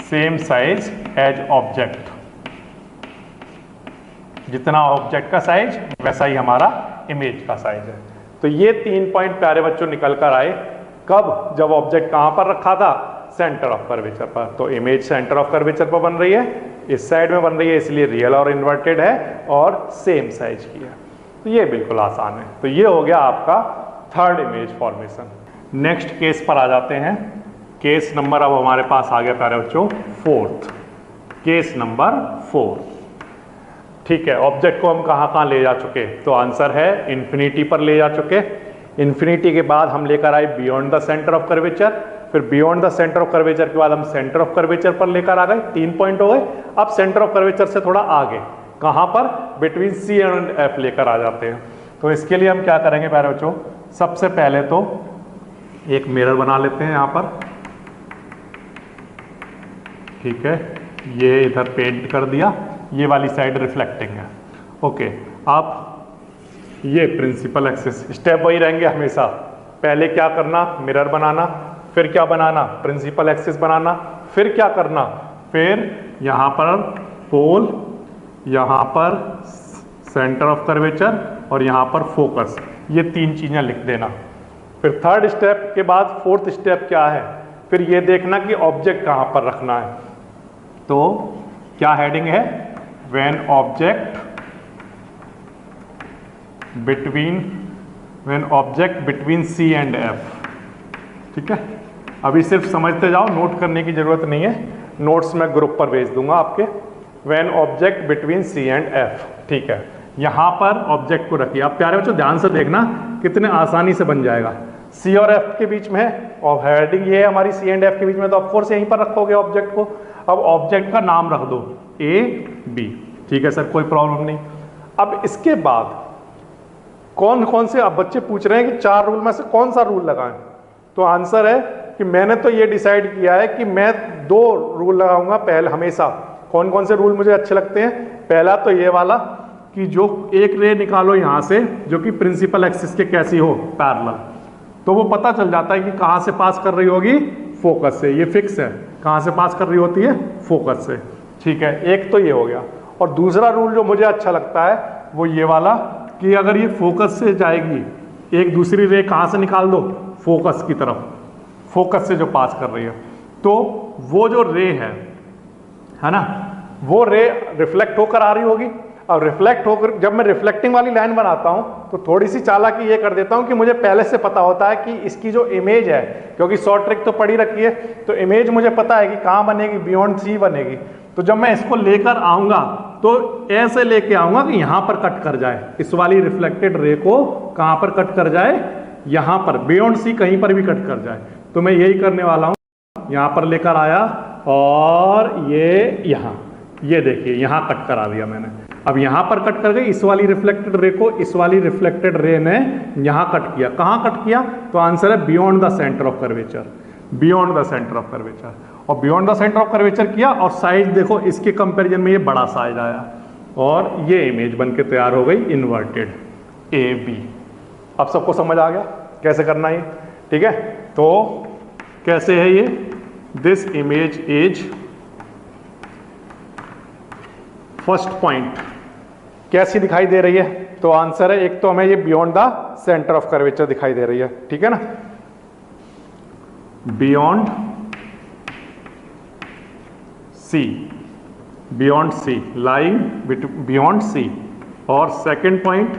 सेम साइज एज ऑब्जेक्ट, जितना ऑब्जेक्ट का साइज वैसा ही हमारा इमेज का साइज है। तो ये 3 पॉइंट प्यारे बच्चों निकल कर आए, कब, जब ऑब्जेक्ट कहां पर रखा था, सेंटर ऑफ कर्वेचर पर। तो इमेज सेंटर ऑफ कर्वेचर पर बन रही है, इस साइड में बन रही है, इसलिए रियल और इन्वर्टेड है और सेम साइज की है। तो ये बिल्कुल आसान है। तो ये हो गया आपका third image formation. Next case पर आ जाते हैं। केस नंबर अब हमारे पास आ गया प्यारे बच्चों 4th, केस नंबर 4। ठीक है, ऑब्जेक्ट को हम कहाँ ले जा चुके, तो आंसर है इन्फिनिटी पर ले जा चुके। इन्फिनिटी के बाद हम लेकर आए beyond the centre of curvature, फिर beyond the centre of curvature के बाद हम सेंटर ऑफ कर्वेचर पर लेकर आ गए, 3 पॉइंट हो गए। अब सेंटर ऑफ कर्वेचर से थोड़ा आगे, कहाँ पर, बिटवीन सी एंड एफ लेकर आ जाते हैं। तो इसके लिए हम क्या करेंगे प्यारे बच्चों, सबसे पहले तो एक मिरर बना लेते हैं यहाँ पर। ठीक है, ये इधर पेंट कर दिया, ये वाली साइड रिफ्लेक्टिंग है। ओके, अब ये प्रिंसिपल एक्सिस, स्टेप वही रहेंगे हमेशा। पहले क्या करना, मिरर बनाना, फिर क्या बनाना, प्रिंसिपल एक्सिस बनाना, फिर क्या करना, फिर यहाँ पर पोल, यहाँ पर सेंटर ऑफ कर्वेचर और यहाँ पर फोकस, ये 3 चीजें लिख देना। फिर थर्ड स्टेप के बाद 4th स्टेप क्या है, फिर ये देखना कि ऑब्जेक्ट कहाँ पर रखना है। तो क्या हेडिंग है, when object between C and F. ठीक है, अभी सिर्फ समझते जाओ, नोट करने की जरूरत नहीं है, नोट्स मैं ग्रुप पर भेज दूंगा आपके। When object between C and F. ठीक है, यहां पर ऑब्जेक्ट को रखिए। आप प्यारे बच्चों ध्यान से देखना कितने आसानी से बन जाएगा। सी और एफ के बीच में है और हेडिंग ये है हमारी सी एंड एफ के बीच में, तो ऑफकोर्स यहीं पर रखोगे ऑब्जेक्ट को। अब ऑब्जेक्ट का नाम रख दो ए बी। ठीक है सर, कोई प्रॉब्लम नहीं। अब इसके बाद कौन कौन से, अब बच्चे पूछ रहे हैं कि 4 रूल में से कौन सा रूल लगाएं, तो आंसर है कि मैंने तो ये डिसाइड किया है कि मैं 2 रूल लगाऊंगा पहले हमेशा। कौन कौन से रूल मुझे अच्छे लगते हैं, पहला तो ये वाला कि जो एक रे निकालो यहां से जो कि प्रिंसिपल एक्सिस के कैसी हो, पैरेलल, तो वो पता चल जाता है कि कहां से पास कर रही होगी, फोकस से। ये फिक्स है, कहां से पास कर रही होती है, फोकस से। ठीक है, एक तो ये हो गया। और दूसरा रूल जो मुझे अच्छा लगता है वो ये वाला कि अगर ये फोकस से जाएगी, एक दूसरी रे कहां से निकाल दो, फोकस की तरफ, फोकस से जो पास कर रही है, तो वो जो रे है ना, वो रे रिफ्लेक्ट होकर आ रही होगी। अब रिफ्लेक्ट होकर, जब मैं रिफ्लेक्टिंग वाली लाइन बनाता हूं तो थोड़ी सी चालाकी ये कर देता हूं कि मुझे पहले से पता होता है कि इसकी जो इमेज है, क्योंकि शॉर्ट ट्रिक तो पड़ी रखी है, तो इमेज मुझे पता है कि कहां बनेगी, बियॉन्ड सी बनेगी। तो जब मैं इसको लेकर आऊंगा तो ऐसे लेके आऊंगा कि यहां पर कट कर जाए, इस वाली रिफ्लेक्टेड रे को कहां पर कट कर जाए, यहां पर, बियॉन्ड सी कहीं पर भी कट कर जाए। तो मैं यही करने वाला हूं, यहां पर लेकर आया और ये यहां, ये देखिए यहां कट करा दिया मैंने। अब यहां पर कट कर गई, इस वाली रिफ्लेक्टेड रे को इस वाली रिफ्लेक्टेड रे ने यहां कट किया। कहां कट किया, तो आंसर है beyond the centre of curvature, beyond the centre of curvature. और beyond the centre of curvature किया और साइज देखो, इसके कंपैरिजन में ये बड़ा साइज आया और ये इमेज बन के तैयार हो गई इन्वर्टेड ए बी। अब सबको समझ आ गया कैसे करना है, ठीक है। तो कैसे है ये, this image is, first point कैसी दिखाई दे रही है, तो आंसर है, एक तो हमें ये beyond the centre of curvature दिखाई दे रही है, ठीक है ना, beyond C, beyond C, lying beyond C. और सेकंड पॉइंट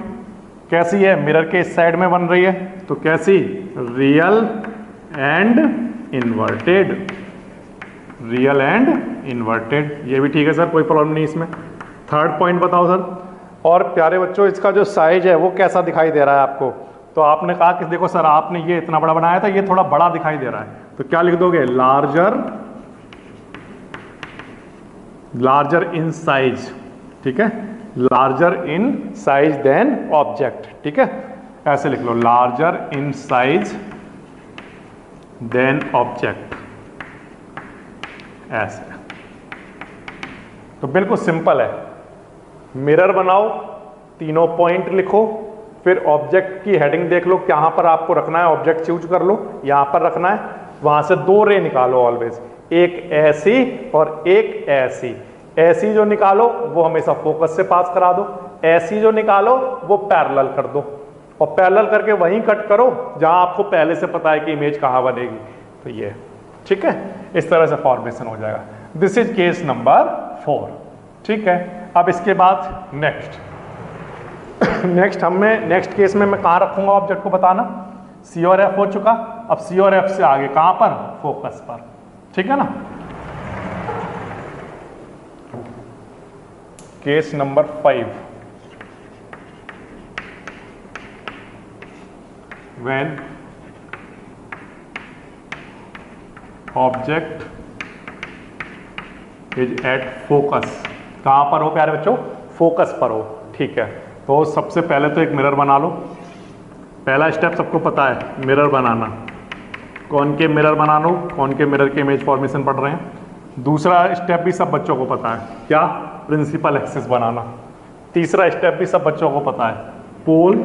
कैसी है, मिरर के इस साइड में बन रही है, तो कैसी, real and inverted, real and inverted. ये भी ठीक है सर, कोई प्रॉब्लम नहीं इसमें। थर्ड पॉइंट बताओ सर। और प्यारे बच्चों इसका जो साइज है वो कैसा दिखाई दे रहा है आपको? तो आपने कहा कि देखो सर आपने ये इतना बड़ा बनाया था, ये थोड़ा बड़ा दिखाई दे रहा है, तो क्या लिख दोगे? लार्जर इन साइज, ठीक है, larger in size than object, ठीक है, ऐसे लिख लो, larger in size than object, ऐसे। तो बिल्कुल सिंपल है, मिरर बनाओ, तीनों पॉइंट लिखो, फिर ऑब्जेक्ट की हेडिंग देख लो कहां पर आपको रखना है, ऑब्जेक्ट चूज कर लो, यहां पर रखना है, वहां से दो रे निकालो ऑलवेज, एक ऐसी और एक ऐसी। ऐसी जो निकालो वो हमेशा फोकस से पास करा दो, ऐसी जो निकालो वो पैरेलल कर दो, और पैरेलल करके वहीं कट करो जहां आपको पहले से पता है कि इमेज कहां बनेगी। तो ये ठीक है, इस तरह से फॉर्मेशन हो जाएगा। दिस इज केस नंबर 4, ठीक है। अब इसके बाद नेक्स्ट केस में मैं कहां रखूंगा ऑब्जेक्ट को बताना, सी और एफ हो चुका, अब सी और एफ से आगे कहां पर? फोकस पर, ठीक है ना। Case number 5, when object is at focus, कहां पर हो प्यारे बच्चों? फोकस पर हो, ठीक है। तो सबसे पहले तो एक मिरर बना लो, पहला स्टेप सबको पता है, मिरर बनाना। कौन के मिरर बना लो? कौन के मिरर के इमेज फॉर्मेशन पढ़ रहे हैं। दूसरा स्टेप भी सब बच्चों को पता है, क्या? प्रिंसिपल एक्सिस बनाना। तीसरा स्टेप भी सब बच्चों को पता है, पोल।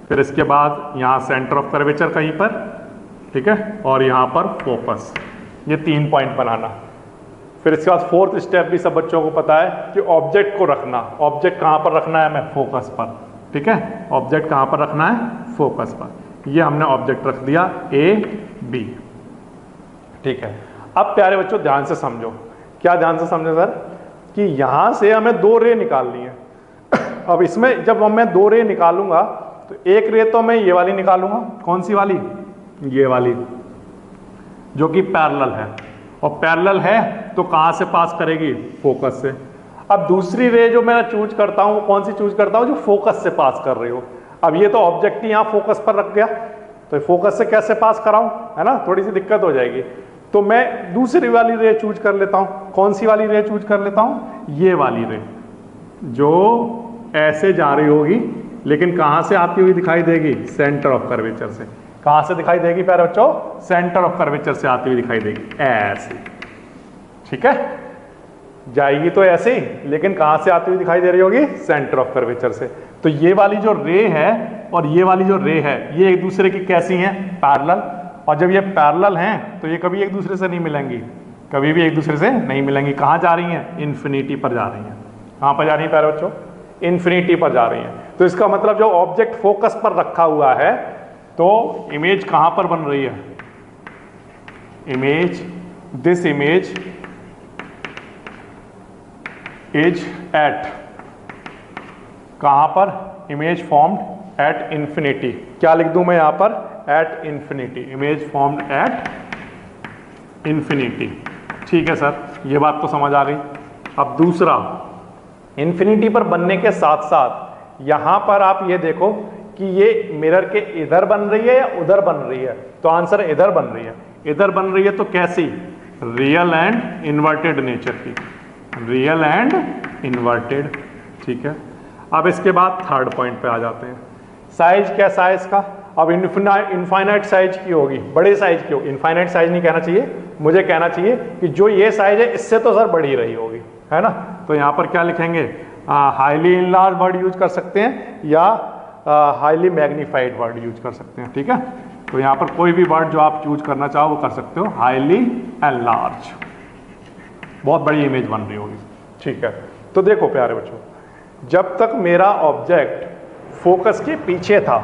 फिर इसके बाद यहाँ सेंटर ऑफ कर्वेचर कहीं पर, ठीक है, और यहाँ पर फोकस, ये 3 पॉइंट बनाना। फिर इसके बाद फोर्थ स्टेप भी सब बच्चों को पता है कि ऑब्जेक्ट को रखना, ऑब्जेक्ट कहाँ पर रखना है? मैं फोकस पर, ठीक है, ऑब्जेक्ट कहाँ पर रखना है? फोकस पर। ये हमने ऑब्जेक्ट रख दिया A B, ठीक है। अब प्यारे बच्चों ध्यान से समझो, क्या ध्यान से समझो सर, कि यहाँ से हमें 2 रे निकालनी है। अब इसमें जब मैं 2 रे निकालूंगा तो एक रे तो मैं ये वाली निकालूंगा, कौन सी वाली? ये वाली, जो कि पैरेलल है, और पैरेलल है तो कहां से पास करेगी? फोकस से। अब दूसरी रे जो मैं चूज करता हूं, कौन सी चूज करता हूं? जो फोकस से पास कर रही हो। अब ये तो ऑब्जेक्ट ही यहां फोकस पर रख गया, तो फोकस से कैसे पास कराऊं, है ना, थोड़ी सी दिक्कत हो जाएगी। तो मैं दूसरी वाली रे चूज कर लेता हूं। कौन सी वाली रे चूज कर लेता हूं? ये वाली रे, जो ऐसे जा रही होगी, लेकिन कहां से आती हुई दिखाई देगी? सेंटर ऑफ कर्वेचर से। कहां से दिखाई देगी प्यारे बच्चों? सेंटर ऑफ कर्वेचर से आती हुई दिखाई देगी, ऐसे, ठीक है। जाएगी तो ऐसे ही, लेकिन कहां से आती हुई दिखाई दे रही होगी? सेंटर ऑफ कर्वेचर से। तो ये वाली जो रे है और ये वाली जो रे है, ये एक दूसरे की कैसी हैं? पैरेलल। और जब ये पैरेलल हैं तो ये कभी एक दूसरे से नहीं मिलेंगी, कभी भी एक दूसरे से नहीं मिलेंगी। कहां जा रही हैं? इन्फिनिटी पर जा रही हैं। कहां पर जा रही हैं प्यारे बच्चों? इन्फिनिटी पर जा रही हैं। तो इसका मतलब जो ऑब्जेक्ट फोकस पर रखा हुआ है, तो इमेज कहां पर बन रही है? Image, this image is at, कहां पर? Image formed at infinity. क्या लिख दूं मैं यहां पर? At infinity, image formed at infinity, ठीक है सर, ये बात तो समझ आ गई। अब दूसरा, इंफिनिटी पर बनने के साथ साथ यहां पर आप ये देखो कि ये मिरर के इधर बन रही है या उधर बन रही है? तो आंसर इधर बन रही है। इधर बन रही है तो कैसी? रियल एंड इन्वर्टेड नेचर की, रियल एंड इन्वर्टेड, ठीक है। अब इसके बाद थर्ड पॉइंट पे आ जाते हैं। साइज कैसा है इसका? अब इनफाइनाइट साइज की होगी, बड़े साइज की होगी। इनफाइनाइट साइज नहीं कहना चाहिए, मुझे कहना चाहिए कि जो ये साइज है इससे तो सर बढ़ी रही होगी, है ना। तो यहाँ पर क्या लिखेंगे? हाईली इनलार्ज वर्ड यूज कर सकते हैं या हाईली मैग्नीफाइड वर्ड यूज कर सकते हैं, ठीक है। तो यहाँ पर कोई भी वर्ड जो आप यूज करना चाहो वो कर सकते हो, हाईली एनलार्ज, बहुत बड़ी इमेज बन रही होगी, ठीक है। तो देखो प्यारे बच्चों, जब तक मेरा ऑब्जेक्ट फोकस के पीछे था,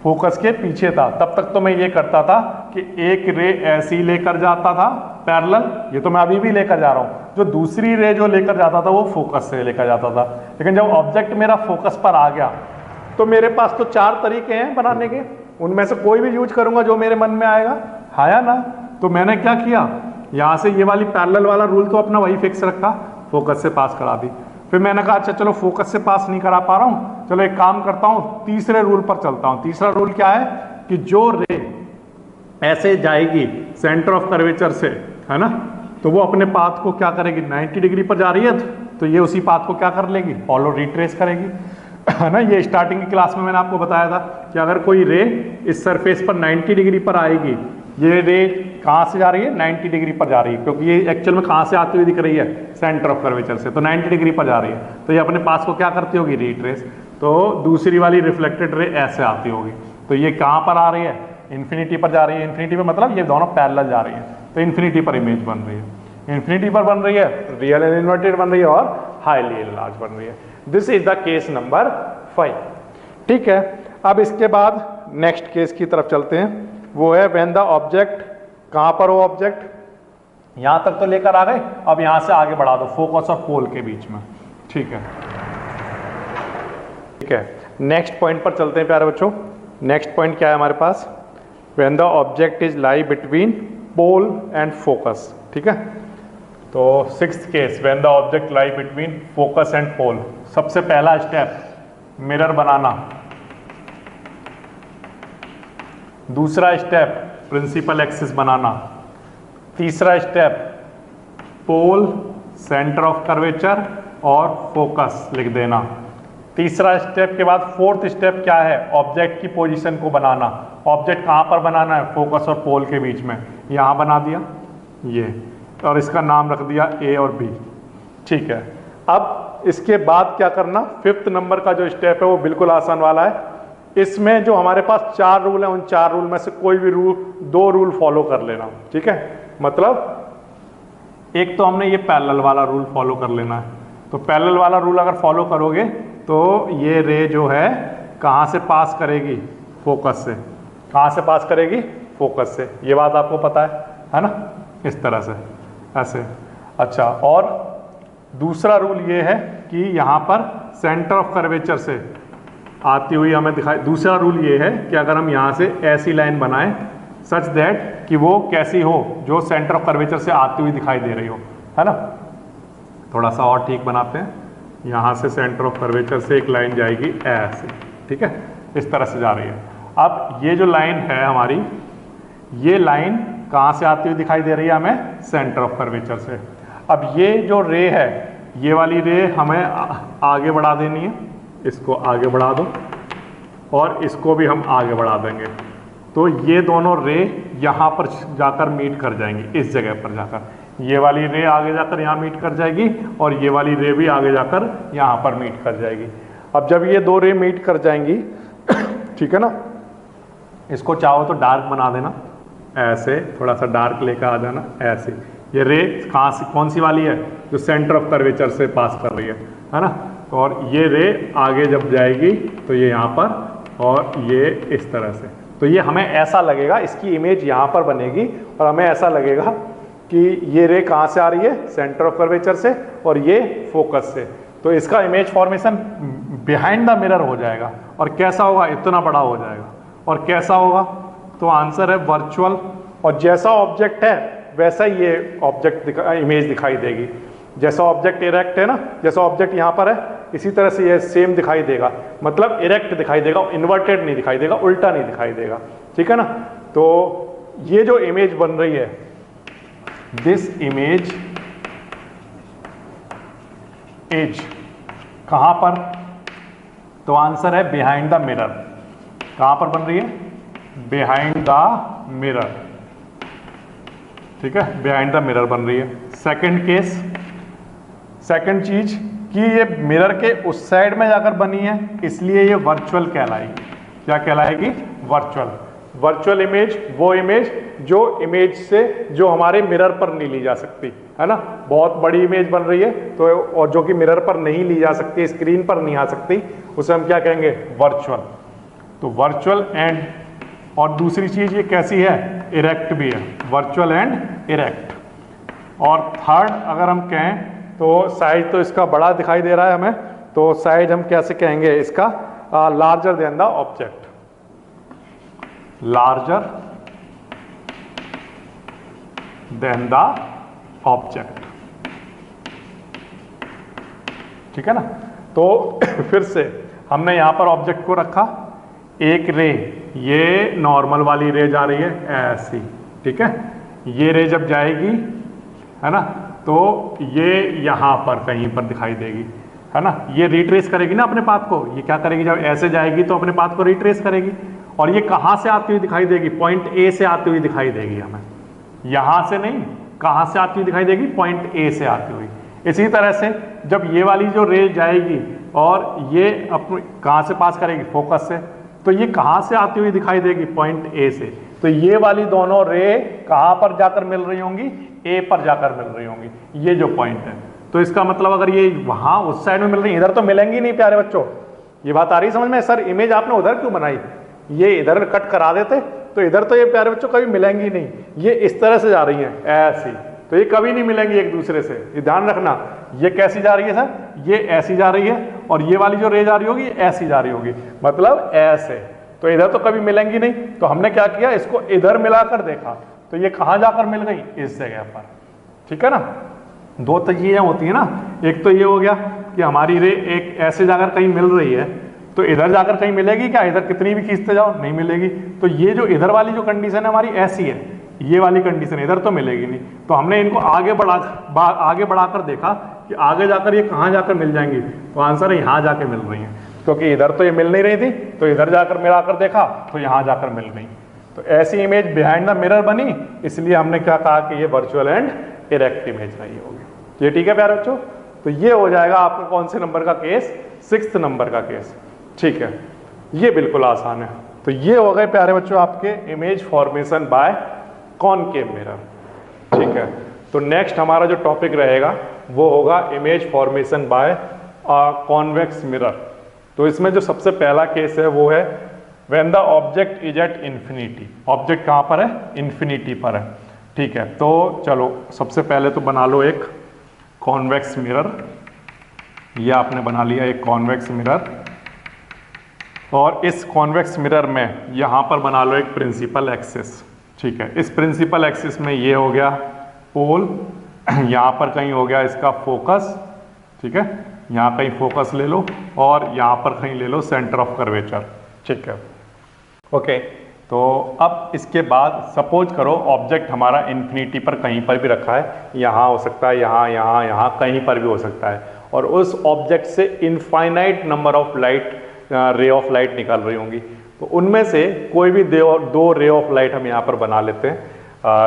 फोकस के पीछे था, तब तक तो मैं ये करता था कि एक रे ऐसी लेकर जाता था पैरेलल, ये तो मैं अभी भी लेकर जा रहा हूं। जो दूसरी रे जो लेकर जाता था वो फोकस से लेकर जाता था। लेकिन जब ऑब्जेक्ट मेरा फोकस पर आ गया तो मेरे पास तो 4 तरीके हैं बनाने के, उनमें से कोई भी यूज करूंगा जो मेरे मन में आएगा, आया ना। तो मैंने क्या किया, यहां से ये वाली पैरेलल वाला रूल तो अपना वही फिक्स रखा, फोकस से पास करा दी। फिर मैंने कहा अच्छा चलो फोकस से पास नहीं करा पा रहा हूं, चलो एक काम करता हूं, तीसरे रूल पर चलता हूं। तीसरा रूल क्या है कि जो रे ऐसे जाएगी सेंटर ऑफ कर्वेचर से, है ना, तो वो अपने पाथ को क्या करेगी, 90 डिग्री पर जा रही है तो ये उसी पाथ को क्या कर लेगी, फॉलो रिट्रेस करेगी, है ना। ये स्टार्टिंग की क्लास में मैंने आपको बताया था कि अगर कोई रे इस सरफेस पर 90 डिग्री पर आएगी, ये रे कहाँ से जा रही है, 90 डिग्री पर जा रही है, क्योंकि ये एक्चुअल में कहाँ से आती हुई दिख रही है, सेंटर ऑफ कर्वेचर से, तो 90 डिग्री पर जा रही है, तो ये अपने पास को क्या करती होगी, रिट्रेस। तो दूसरी वाली रिफ्लेक्टेड रे ऐसे आती होगी, तो ये कहाँ पर आ रही है, इन्फिनिटी पर जा रही है। इन्फिनिटी पर मतलब ये दोनों पैरेलल जा रही है, तो इन्फिनिटी पर इमेज बन रही है, इन्फिनिटी पर बन रही है, रियल एंड इन्वर्टेड बन रही है और हाईली एनलार्ज बन रही है। This is the case number 5। ठीक है, अब इसके बाद नेक्स्ट केस की तरफ चलते हैं, वो है व्हेन द ऑब्जेक्ट, कहां पर हो ऑब्जेक्ट, यहां तक तो लेकर आ गए, अब यहां से आगे बढ़ा दो फोकस और पोल के बीच में। ठीक है, ठीक है, नेक्स्ट पॉइंट पर चलते हैं प्यारे बच्चों। नेक्स्ट पॉइंट क्या है हमारे पास, when the object is lie between pole and focus. ठीक है, तो sixth case, when the object lie between focus and pole. सबसे पहला स्टेप मिरर बनाना, दूसरा स्टेप प्रिंसिपल एक्सिस बनाना, तीसरा step pole, centre of curvature और फोकस लिख देना। तीसरा स्टेप के बाद फोर्थ स्टेप क्या है, ऑब्जेक्ट की पोजीशन को बनाना। ऑब्जेक्ट कहाँ पर बनाना है, फोकस और पोल के बीच में, यहाँ बना दिया ये, और इसका नाम रख दिया ए और बी। ठीक है, अब इसके बाद क्या करना, फिफ्थ नंबर का जो स्टेप है वो बिल्कुल आसान वाला है। इसमें जो हमारे पास 4 रूल है, उन 4 रूल में से कोई भी रूल, 2 रूल फॉलो कर लेना। ठीक है, मतलब एक तो हमने ये पैरेलल वाला रूल फॉलो कर लेना है, तो पैरेलल वाला रूल अगर फॉलो करोगे तो ये रे जो है कहाँ से पास करेगी, फोकस से। कहाँ से पास करेगी, फोकस से, ये बात आपको पता है ना, इस तरह से ऐसे। अच्छा, और दूसरा रूल ये है कि यहाँ पर सेंटर ऑफ कर्वेचर से आती हुई हमें दिखाई, दूसरा रूल ये है कि अगर हम यहाँ से ऐसी लाइन बनाएं सच दैट कि वो कैसी हो, जो सेंटर ऑफ कर्वेचर से आती हुई दिखाई दे रही हो, है ना। थोड़ा सा और ठीक बनाते हैं, यहाँ से सेंटर ऑफ कर्वेचर से एक लाइन जाएगी ऐसे, ठीक है, इस तरह से जा रही है। अब ये जो लाइन है हमारी, ये लाइन कहाँ से आती हुई दिखाई दे रही है हमें, सेंटर ऑफ कर्वेचर से। अब ये जो रे है, ये वाली रे हमें आगे बढ़ा देनी है, इसको आगे बढ़ा दो और इसको भी हम आगे बढ़ा देंगे, तो ये दोनों रे यहाँ पर जाकर मीट कर जाएंगी, इस जगह पर जाकर ये वाली रे आगे जाकर यहाँ मीट कर जाएगी और ये वाली रे भी आगे जाकर यहाँ पर मीट कर जाएगी। अब जब ये 2 रे मीट कर जाएंगी ठीक है ना, इसको चाहो तो डार्क बना देना, ऐसे थोड़ा सा डार्क लेकर आ जाना ऐसे। ये रे कहाँ से, कौन सी वाली है, जो सेंटर ऑफ कर्वेचर से पास कर रही है ना, और ये रे आगे जब जाएगी तो ये यहाँ पर और ये इस तरह से, तो ये हमें ऐसा लगेगा, इसकी इमेज यहाँ पर बनेगी और हमें ऐसा लगेगा कि ये रे कहाँ से आ रही है, सेंटर ऑफ कर्वेचर से, और ये फोकस से। तो इसका image formation behind the mirror हो जाएगा, और कैसा होगा, इतना बड़ा हो जाएगा। और कैसा होगा, तो आंसर है वर्चुअल, और जैसा ऑब्जेक्ट है वैसा ही ये ऑब्जेक्ट इमेज दिखाई देगी। जैसा ऑब्जेक्ट इरेक्ट है ना, जैसा ऑब्जेक्ट यहाँ पर है, इसी तरह से ये सेम दिखाई देगा, मतलब इरेक्ट दिखाई देगा, इन्वर्टेड नहीं दिखाई देगा, उल्टा नहीं दिखाई देगा, ठीक है ना। तो ये जो इमेज बन रही है, दिस इमेज इज कहां पर, तो आंसर है बिहाइंड द मिरर। कहां पर बन रही है, बिहाइंड द मिरर, ठीक है, बिहाइंड द मिरर बन रही है। सेकंड केस, सेकंड चीज कि ये मिरर के उस साइड में जाकर बनी है, इसलिए ये वर्चुअल कहलाएगी। क्या कहलाएगी, वर्चुअल। वर्चुअल इमेज वो इमेज जो इमेज से, जो हमारे मिरर पर नहीं ली जा सकती, है ना, बहुत बड़ी इमेज बन रही है तो, और जो कि मिरर पर नहीं ली जा सकती, स्क्रीन पर नहीं आ सकती, उसे हम क्या कहेंगे, वर्चुअल। तो वर्चुअल एंड, और दूसरी चीज ये कैसी है, इरेक्ट भी है, वर्चुअल एंड इरेक्ट। और थर्ड अगर हम कहें तो साइज तो इसका बड़ा दिखाई दे रहा है हमें, तो साइज हम कैसे कहेंगे इसका, larger than the object, larger than the object, ठीक है ना। तो फिर से हमने यहाँ पर ऑब्जेक्ट को रखा, एक रे, ये नॉर्मल वाली रे जा रही है ऐसी, ठीक है। ये रे जब जाएगी, है ना, तो ये यहाँ पर कहीं पर दिखाई देगी, है ना। ये रिट्रेस करेगी ना अपने पाथ को, ये क्या करेगी, जब ऐसे जाएगी तो अपने पाथ को रिट्रेस करेगी। और ये कहाँ से आती हुई दिखाई देगी, पॉइंट ए से आती हुई दिखाई देगी हमें, यहाँ से नहीं, कहाँ से आती हुई दिखाई देगी, पॉइंट ए से आती हुई। इसी तरह से जब ये वाली जो रे जाएगी और ये अपने कहाँ से पास करेगी, फोकस से, तो ये कहाँ से आती हुई दिखाई देगी, पॉइंट ए से। तो ये वाली दोनों रे कहाँ पर जाकर मिल रही होंगी, ए पर जाकर मिल रही होंगी, ये जो पॉइंट है। तो इसका मतलब अगर ये वहाँ उस साइड में मिल रही है, इधर तो मिलेंगी नहीं प्यारे बच्चों। ये बात आ रही समझ में, सर इमेज आपने उधर क्यों बनाई, ये इधर कट करा देते तो इधर तो ये प्यारे बच्चों कभी मिलेंगी नहीं, ये इस तरह से जा रही हैं ऐसी, तो ये कभी नहीं मिलेंगी एक दूसरे से, ये ध्यान रखना। ये कैसी जा रही है सर, ये ऐसी जा रही है, और ये वाली जो रे जा रही होगी ऐसी जा रही होगी, मतलब ऐसे, तो इधर तो कभी मिलेंगी नहीं। तो हमने क्या किया, इसको इधर मिलाकर देखा, तो ये कहाँ जाकर मिल गई, इस जगह पर, ठीक है ना। दो तो ये होती है ना, एक तो ये हो गया कि हमारी रे एक ऐसे जाकर कहीं मिल रही है, तो इधर जाकर कहीं मिलेगी क्या, इधर कितनी भी खींचते जाओ नहीं मिलेगी। तो ये जो इधर वाली जो कंडीशन है हमारी ऐसी है, ये वाली कंडीशन इधर तो मिलेगी नहीं। तो हमने इनको आगे बढ़ाकर देखा कि आगे जाकर ये कहाँ जाकर मिल जाएंगी, तो आंसर है यहाँ जाके मिल रही हैं, क्योंकि इधर तो ये मिल नहीं रही थी, तो इधर जाकर मिलाकर देखा तो यहाँ जाकर मिल गई। तो ऐसी इमेज बिहाइंड द मिरर बनी, इसलिए हमने क्या कहा कि ये वर्चुअल एंड इरेक्ट इमेज रही होगी। ये ठीक है प्यारे बच्चों। तो ये हो जाएगा आपका कौन से नंबर का केस, 6th नंबर का केस, ठीक है। ये बिल्कुल आसान है। तो ये हो गए प्यारे बच्चों आपके image formation by concave mirror, ठीक है। तो नेक्स्ट हमारा जो टॉपिक रहेगा वो होगा image formation by convex mirror. तो इसमें जो सबसे पहला केस है वो है when the object is at infinity. Object कहाँ पर है, इन्फिनिटी पर है, ठीक है। तो चलो सबसे पहले तो बना लो एक कॉन्वेक्स मिरर, ये आपने बना लिया एक कॉन्वेक्स मिरर, और इस कॉन्वेक्स मिरर में यहाँ पर बना लो एक प्रिंसिपल एक्सिस, ठीक है। इस प्रिंसिपल एक्सिस में ये हो गया पोल, यहाँ पर कहीं हो गया इसका फोकस, ठीक है, यहाँ कहीं फोकस ले लो, और यहाँ पर कहीं ले लो सेंटर ऑफ कर्वेचर, ठीक है, ओके। तो अब इसके बाद सपोज करो ऑब्जेक्ट हमारा इन्फिनिटी पर कहीं पर भी रखा है, यहाँ हो सकता है, यहाँ कहीं पर भी हो सकता है, और उस ऑब्जेक्ट से infinite number of light ray of light निकल रही होंगी। तो उनमें से कोई भी दो रे ऑफ लाइट हम यहाँ पर बना लेते हैं।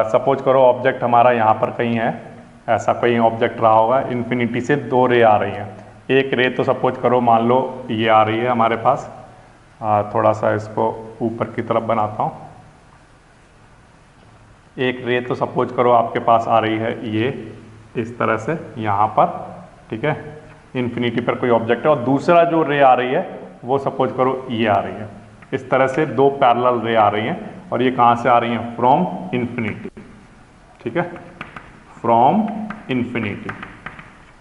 सपोज करो ऑब्जेक्ट हमारा यहाँ पर कहीं है, ऐसा कोई ऑब्जेक्ट रहा होगा, इन्फिनिटी से दो रे आ रही हैं। एक रे तो सपोज करो मान लो ये आ रही है हमारे पास, थोड़ा सा इसको ऊपर की तरफ बनाता हूँ। एक रे तो सपोज करो आपके पास आ रही है ये इस तरह से यहाँ पर, ठीक है, इन्फिनिटी पर कोई ऑब्जेक्ट है, और दूसरा जो रे आ रही है वो सपोज करो ये आ रही है। इस तरह से दो पैरेलल रे आ रही हैं, और ये कहाँ से आ रही हैं, फ्रॉम इन्फिनिटी, ठीक है, फ्रॉम इन्फिनिटी,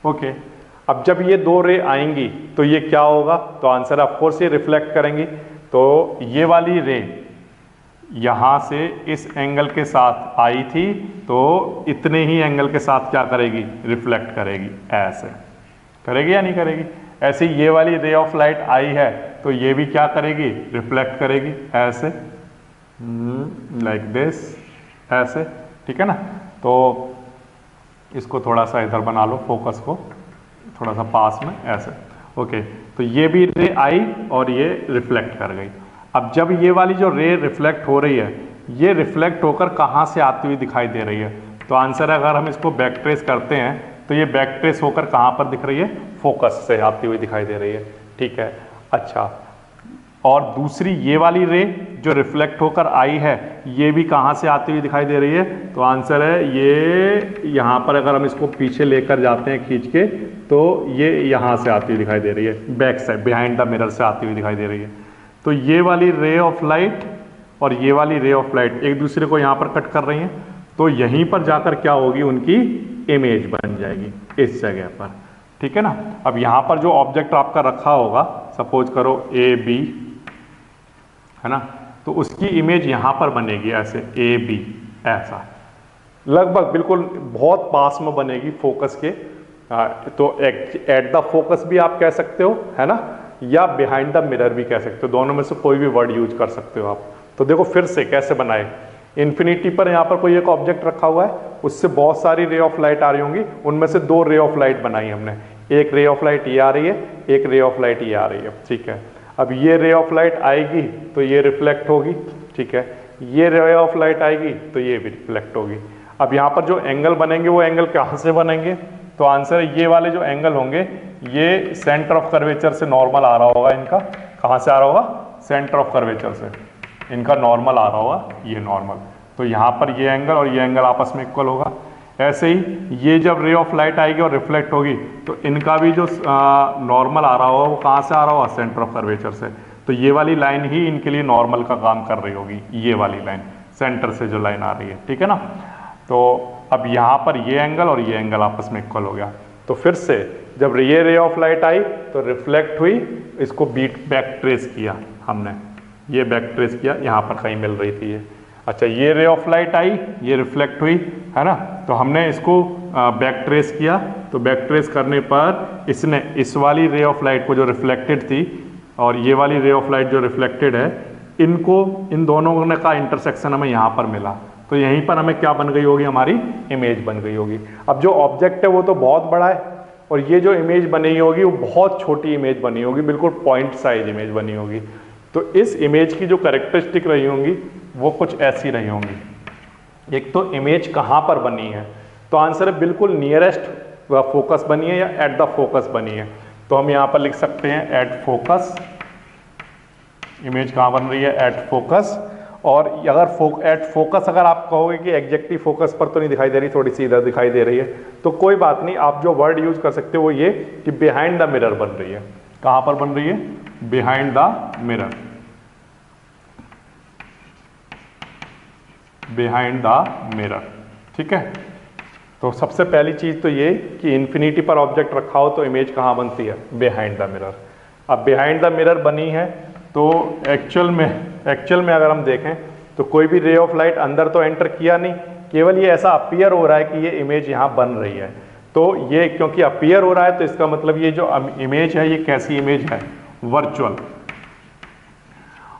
ओके। अब जब ये दो रे आएंगी तो ये क्या होगा, तो आंसर ऑफ कोर्स ये रिफ्लेक्ट करेंगी। तो ये वाली रे यहाँ से इस एंगल के साथ आई थी, तो इतने ही एंगल के साथ क्या करेगी, रिफ्लेक्ट करेगी, ऐसे करेगी या नहीं करेगी। ऐसे ये वाली रे ऑफ लाइट आई है तो ये भी क्या करेगी, रिफ्लेक्ट करेगी, ऐसे लाइक दिस, ऐसे, ठीक है ना। तो इसको थोड़ा सा इधर बना लो, फोकस को थोड़ा सा पास में, ऐसे, ओके। तो ये भी रे आई और ये रिफ्लेक्ट कर गई। अब जब ये वाली जो रे रिफ्लेक्ट हो रही है, ये रिफ्लेक्ट होकर कहाँ से आती हुई दिखाई दे रही है, तो आंसर है अगर हम इसको बैक ट्रेस करते हैं तो ये बैक ट्रेस होकर कहाँ पर दिख रही है, फोकस से आती हुई दिखाई दे रही है, ठीक है। अच्छा, और दूसरी ये वाली रे जो रिफ्लेक्ट होकर आई है, ये भी कहाँ से आती हुई दिखाई दे रही है, तो आंसर है ये यहाँ पर अगर हम इसको पीछे लेकर जाते हैं खींच के, तो ये यहाँ से आती हुई दिखाई दे रही है, back side behind the mirror से आती हुई दिखाई दे रही है। तो ये वाली रे ऑफ लाइट और ये वाली रे ऑफ लाइट एक दूसरे को यहाँ पर कट कर रही हैं, तो यहीं पर जाकर क्या होगी, उनकी इमेज बन जाएगी इस जगह पर, ठीक है ना। अब यहाँ पर जो ऑब्जेक्ट आपका रखा होगा, सपोज करो ए बी, है ना, तो उसकी इमेज यहाँ पर बनेगी ऐसे ए बी, ऐसा लगभग बिल्कुल बहुत पास में बनेगी फोकस के। तो एट द फोकस भी आप कह सकते हो, है ना, या बिहाइंड द मिरर भी कह सकते हो, दोनों में से कोई भी वर्ड यूज कर सकते हो आप। तो देखो फिर से कैसे बनाए, इन्फिनिटी पर यहाँ पर कोई एक ऑब्जेक्ट रखा हुआ है, उससे बहुत सारी रे ऑफ लाइट आ रही होंगी, उनमें से दो रे ऑफ लाइट बनाई हमने, एक रे ऑफ लाइट ये आ रही है, एक रे ऑफ लाइट ये आ रही है, ठीक है। अब ये रे ऑफ लाइट आएगी तो ये रिफ्लेक्ट होगी, ठीक है, ये रे ऑफ लाइट आएगी तो ये भी रिफ्लेक्ट होगी। अब यहाँ पर जो एंगल बनेंगे वो एंगल कहाँ से बनेंगे, तो आंसर है ये वाले जो एंगल होंगे ये सेंटर ऑफ कर्वेचर से नॉर्मल आ रहा होगा, इनका कहाँ से आ रहा होगा, सेंटर ऑफ कर्वेचर से इनका नॉर्मल आ रहा होगा, ये नॉर्मल। तो यहाँ पर ये एंगल और ये एंगल आपस में इक्वल होगा। ऐसे ही ये जब रे ऑफ लाइट आएगी और रिफ्लेक्ट होगी तो इनका भी जो नॉर्मल आ रहा होगा वो कहाँ से आ रहा होगा, सेंटर ऑफ कर्वेचर से। तो ये वाली लाइन ही इनके लिए नॉर्मल का काम कर रही होगी, ये वाली लाइन सेंटर से जो लाइन आ रही है, ठीक है ना। तो अब यहाँ पर ये एंगल और ये एंगल आपस में इक्वल हो गया। तो फिर से जब ये रे ऑफ लाइट आई तो रिफ्लेक्ट हुई, इसको बैक ट्रेस किया हमने, ये बैक ट्रेस किया, यहाँ पर कहीं मिल रही थी ये। अच्छा ये रे ऑफ लाइट आई, ये रिफ्लेक्ट हुई, है ना, तो हमने इसको बैक ट्रेस किया। तो बैक ट्रेस करने पर इसने इस वाली रे ऑफ लाइट को जो रिफ्लेक्टेड थी और ये वाली रे ऑफ लाइट जो रिफ्लेक्टेड है, इनको इन दोनों का इंटरसेक्शन हमें यहाँ पर मिला। तो यहीं पर हमें क्या बन गई होगी, हमारी इमेज बन गई होगी। अब जो ऑब्जेक्ट है वो तो बहुत बड़ा है और ये जो इमेज बनी होगी वो बहुत छोटी इमेज बनी होगी, बिल्कुल पॉइंट साइज इमेज बनी होगी। तो इस इमेज की जो कैरेक्टरिस्टिक रही होंगी वो कुछ ऐसी रही होंगी। एक तो इमेज कहाँ पर बनी है, तो आंसर है बिल्कुल नियरेस्ट फोकस बनी है या एट द फोकस बनी है। तो हम यहाँ पर लिख सकते हैं एट फोकस, इमेज कहाँ बन रही है, एट फोकस। और अगर एट फोकस अगर आप कहोगे कि एग्जैक्टली फोकस पर तो नहीं दिखाई दे रही, थोड़ी सी इधर दिखाई दे रही है, तो कोई बात नहीं, आप जो वर्ड यूज कर सकते हो वो ये कि बिहाइंड द मिरर बन रही है। कहाँ पर बन रही है, behind the mirror, behind the mirror, ठीक है। तो सबसे पहली चीज तो ये कि इन्फिनिटी पर ऑब्जेक्ट रखा हो तो इमेज कहाँ बनती है, बिहाइंड द मिरर। अब बिहाइंड द मिरर बनी है तो एक्चुअल में अगर हम देखें तो कोई भी रे ऑफ लाइट अंदर तो एंटर किया नहीं, केवल ये ऐसा अपीयर हो रहा है कि ये इमेज यहाँ बन रही है। तो ये क्योंकि अपीयर हो रहा है तो इसका मतलब ये जो इमेज है ये कैसी इमेज है, वर्चुअल।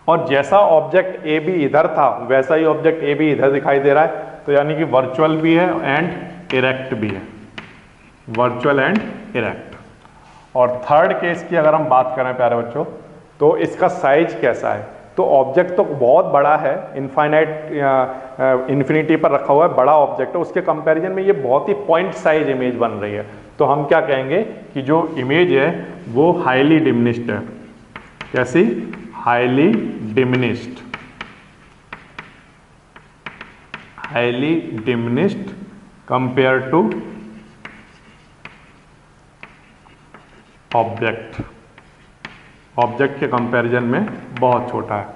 और जैसा ऑब्जेक्ट ए भी इधर था वैसा ही ऑब्जेक्ट ए भी इधर दिखाई दे रहा है, तो यानी कि वर्चुअल भी है एंड इरेक्ट भी है, वर्चुअल एंड इरेक्ट। और थर्ड केस की अगर हम बात करें प्यारे बच्चों, तो इसका साइज कैसा है, तो ऑब्जेक्ट तो बहुत बड़ा है, इन्फिनिटी पर रखा हुआ है, बड़ा ऑब्जेक्ट है, उसके कंपैरिजन में ये बहुत ही पॉइंट साइज इमेज बन रही है। तो हम क्या कहेंगे कि जो इमेज है वो हाईली डिमिनिश्ड है। कैसी, highly diminished, highly diminished compare to object, object के कंपैरिजन में बहुत छोटा है,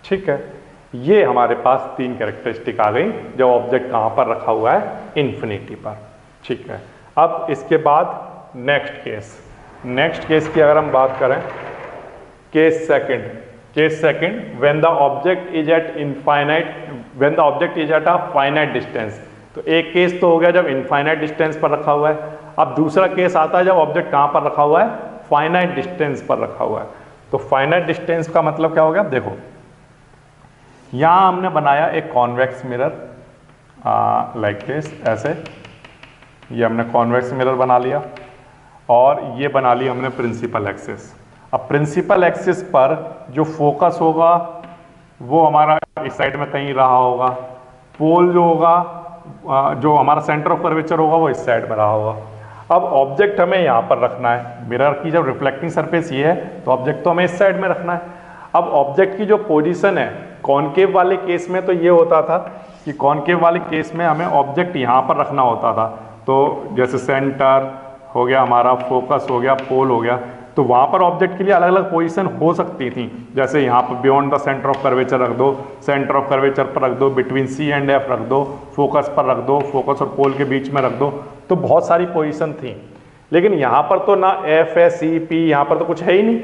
ठीक है। ये हमारे पास तीन कैरेक्टरिस्टिक आ गई जब ऑब्जेक्ट कहाँ पर रखा हुआ है, इन्फिनिटी पर, ठीक है। अब इसके बाद नेक्स्ट केस की अगर हम बात करें, case second when the object is eight infinite, when the object is at a finite distance. तो एक केस तो हो गया जब इनफाइनाइट डिस्टेंस पर रखा हुआ है। अब दूसरा केस आता है जब ऑब्जेक्ट कहाँ पर रखा हुआ है, फाइनाइट डिस्टेंस पर रखा हुआ है। तो फाइनाइट डिस्टेंस का मतलब क्या हो गया, देखो यहां हमने बनाया एक कॉन्वेक्स मिरर लाइक दिस, ऐसे ये हमने कॉन्वेक्स मिरर बना लिया और ये बना लिया हमने प्रिंसिपल एक्सिस। अब प्रिंसिपल एक्सिस पर जो फोकस होगा वो हमारा इस साइड में कहीं रहा होगा, पोल जो होगा जो हमारा सेंटर ऑफ कर्वेचर होगा वो इस साइड में रहा होगा। अब ऑब्जेक्ट हमें यहाँ पर रखना है, मिरर की जब रिफ्लेक्टिंग सरफेस ये है तो ऑब्जेक्ट तो हमें इस साइड में रखना है। अब ऑब्जेक्ट की जो पोजीशन है, कॉनकेव वाले केस में तो ये होता था कि कॉनकेव वाले केस में हमें ऑब्जेक्ट यहाँ पर रखना होता था। तो जैसे सेंटर हो गया हमारा, फोकस हो गया, पोल हो गया, तो वहाँ पर ऑब्जेक्ट के लिए अलग अलग पोजीशन हो सकती थी। जैसे यहाँ पर beyond the centre of curvature रख दो, सेंटर ऑफ कर्वेचर पर रख दो, बिटवीन सी एंड एफ रख दो, फोकस पर रख दो, फोकस और पोल के बीच में रख दो, तो बहुत सारी पोजीशन थी। लेकिन यहाँ पर तो ना एफ है, सी, पी, यहाँ पर तो कुछ है ही नहीं,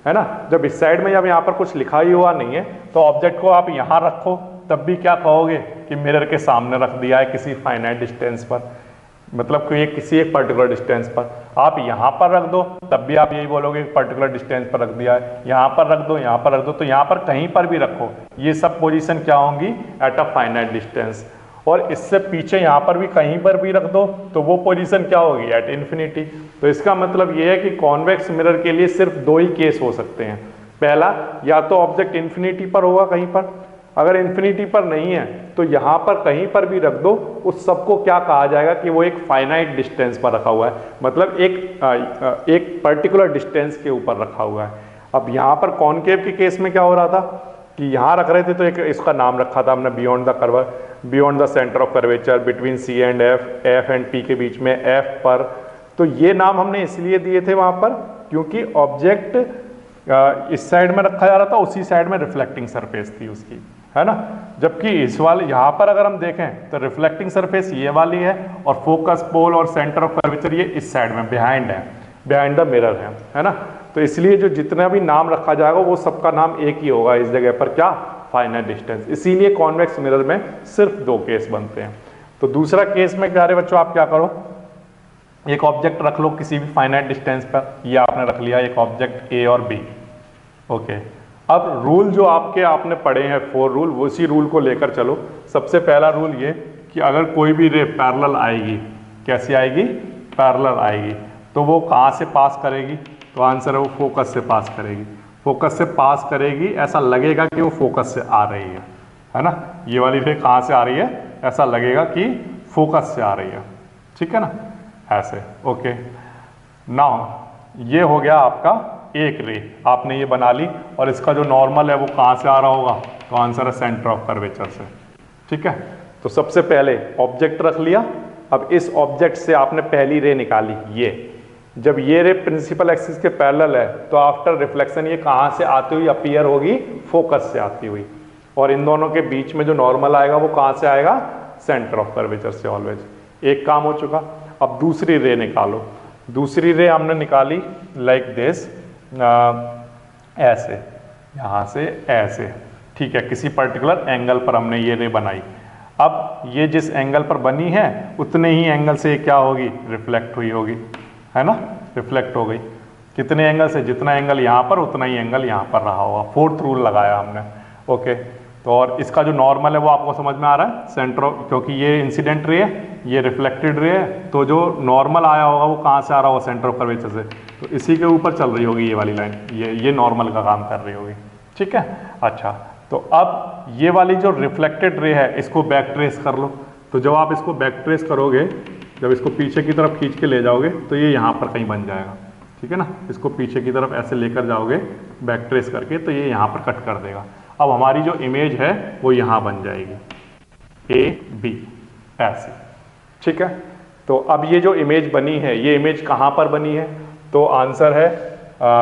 है ना। जब इस साइड में जब यहाँ पर कुछ लिखा ही हुआ नहीं है तो ऑब्जेक्ट को आप यहाँ रखो तब भी क्या कहोगे कि मिरर के सामने रख दिया है किसी फाइनाइट डिस्टेंस पर। मतलब कि ये किसी एक पर्टिकुलर डिस्टेंस पर, आप यहाँ पर रख दो तब भी आप यही बोलोगे पर्टिकुलर डिस्टेंस पर रख दिया है, यहाँ पर रख दो, यहाँ पर रख दो, तो यहाँ पर कहीं पर भी रखो ये सब पोजीशन क्या होंगी, एट अ फाइनाइट डिस्टेंस। और इससे पीछे यहाँ पर भी कहीं पर भी रख दो तो वो पोजीशन क्या होगी, एट इन्फिनिटी। तो इसका मतलब ये है कि कॉन्वेक्स मिरर के लिए सिर्फ दो ही केस हो सकते हैं। पहला, या तो ऑब्जेक्ट इन्फिनिटी पर होगा कहीं पर, अगर इन्फिनिटी पर नहीं है तो यहाँ पर कहीं पर भी रख दो, उस सबको क्या कहा जाएगा कि वो एक फाइनाइट डिस्टेंस पर रखा हुआ है, मतलब एक पर्टिकुलर डिस्टेंस के ऊपर रखा हुआ है। अब यहाँ पर कॉनकेव के केस में क्या हो रहा था कि यहाँ रख रहे थे तो एक इसका नाम रखा था हमने beyond the curve, beyond the centre of curvature, between C and F, F and P के बीच में एफ पर। तो ये नाम हमने इसलिए दिए थे वहाँ पर क्योंकि ऑब्जेक्ट इस साइड में रखा जा रहा था, उसी साइड में रिफ्लेक्टिंग सरफेस थी उसकी, है ना। जबकि इस वाले यहाँ पर अगर हम देखें तो रिफ्लेक्टिंग सरफेस ये वाली है और फोकस पोल और सेंटर ऑफ कर्वेचर ये इस साइड में बिहाइंड है, बिहाइंड द मिरर है ना। तो इसलिए जो जितना भी नाम रखा जाएगा वो सबका नाम एक ही होगा इस जगह पर, क्या, फाइनाइट डिस्टेंस। इसीलिए कॉन्वेक्स मिरर में सिर्फ दो केस बनते हैं। तो दूसरा केस में प्यारे बच्चों आप क्या करो, एक ऑब्जेक्ट रख लो किसी भी फाइनाइट डिस्टेंस पर, ये आपने रख लिया एक ऑब्जेक्ट ए और बी, ओके। अब रूल जो आपने पढ़े हैं 4 रूल, उसी रूल को लेकर चलो। सबसे पहला रूल ये कि अगर कोई भी रे पैरेलल आएगी, कैसी आएगी, पैरेलल आएगी, तो वो कहाँ से पास करेगी, तो आंसर है वो फोकस से पास करेगी। फोकस से पास करेगी, ऐसा लगेगा कि वो फोकस से आ रही है ना। ये वाली रे कहाँ से आ रही है, ऐसा लगेगा कि फोकस से आ रही है, ठीक है ना, ऐसे, ओके। नाउ ये हो गया आपका एक रे, आपने ये बना ली, और इसका जो नॉर्मल है वो कहाँ से आ रहा होगा, तो आंसर है सेंटर ऑफ कर्वेचर से, ठीक है। तो सबसे पहले ऑब्जेक्ट रख लिया, अब इस ऑब्जेक्ट से आपने पहली रे निकाली, ये जब ये रे प्रिंसिपल एक्सिस के पैरेलल है तो आफ्टर रिफ्लेक्शन ये कहाँ से आती हुई अपीयर होगी, फोकस से आती हुई, और इन दोनों के बीच में जो नॉर्मल आएगा वो कहाँ से आएगा, सेंटर ऑफ कर्वेचर से ऑलवेज। एक काम हो चुका। अब दूसरी रे निकालो। दूसरी रे हमने निकाली लाइक दिस, ऐसे, यहाँ से ऐसे, ठीक है, किसी पर्टिकुलर एंगल पर हमने ये रे बनाई। अब ये जिस एंगल पर बनी है उतने ही एंगल से क्या होगी, रिफ्लेक्ट हुई होगी, है ना, रिफ्लेक्ट हो गई। कितने एंगल से, जितना एंगल यहाँ पर उतना ही एंगल यहाँ पर रहा होगा। 4th रूल लगाया हमने, ओके। तो और इसका जो नॉर्मल है वो आपको समझ में आ रहा है, सेंटर ऑफ, क्योंकि ये इंसिडेंट रे है, ये रिफ्लेक्टेड रे है, तो जो नॉर्मल आया होगा वो कहाँ से आ रहा होगा, सेंटर ऑफ कर्वेचर से, तो इसी के ऊपर चल रही होगी ये वाली लाइन, ये नॉर्मल का काम कर रही होगी, ठीक है। अच्छा, तो अब ये वाली जो रिफ्लेक्टेड रे है इसको बैक ट्रेस कर लो। तो जब आप इसको बैक ट्रेस करोगे, जब इसको पीछे की तरफ खींच के ले जाओगे तो ये यहाँ पर कहीं बन जाएगा, ठीक है ना। इसको पीछे की तरफ ऐसे लेकर जाओगे बैक ट्रेस करके तो ये यहाँ पर कट कर देगा। अब हमारी जो इमेज है वो यहाँ बन जाएगी, ए बी, ऐसे, ठीक है। तो अब ये जो इमेज बनी है, ये इमेज कहाँ पर बनी है, तो आंसर है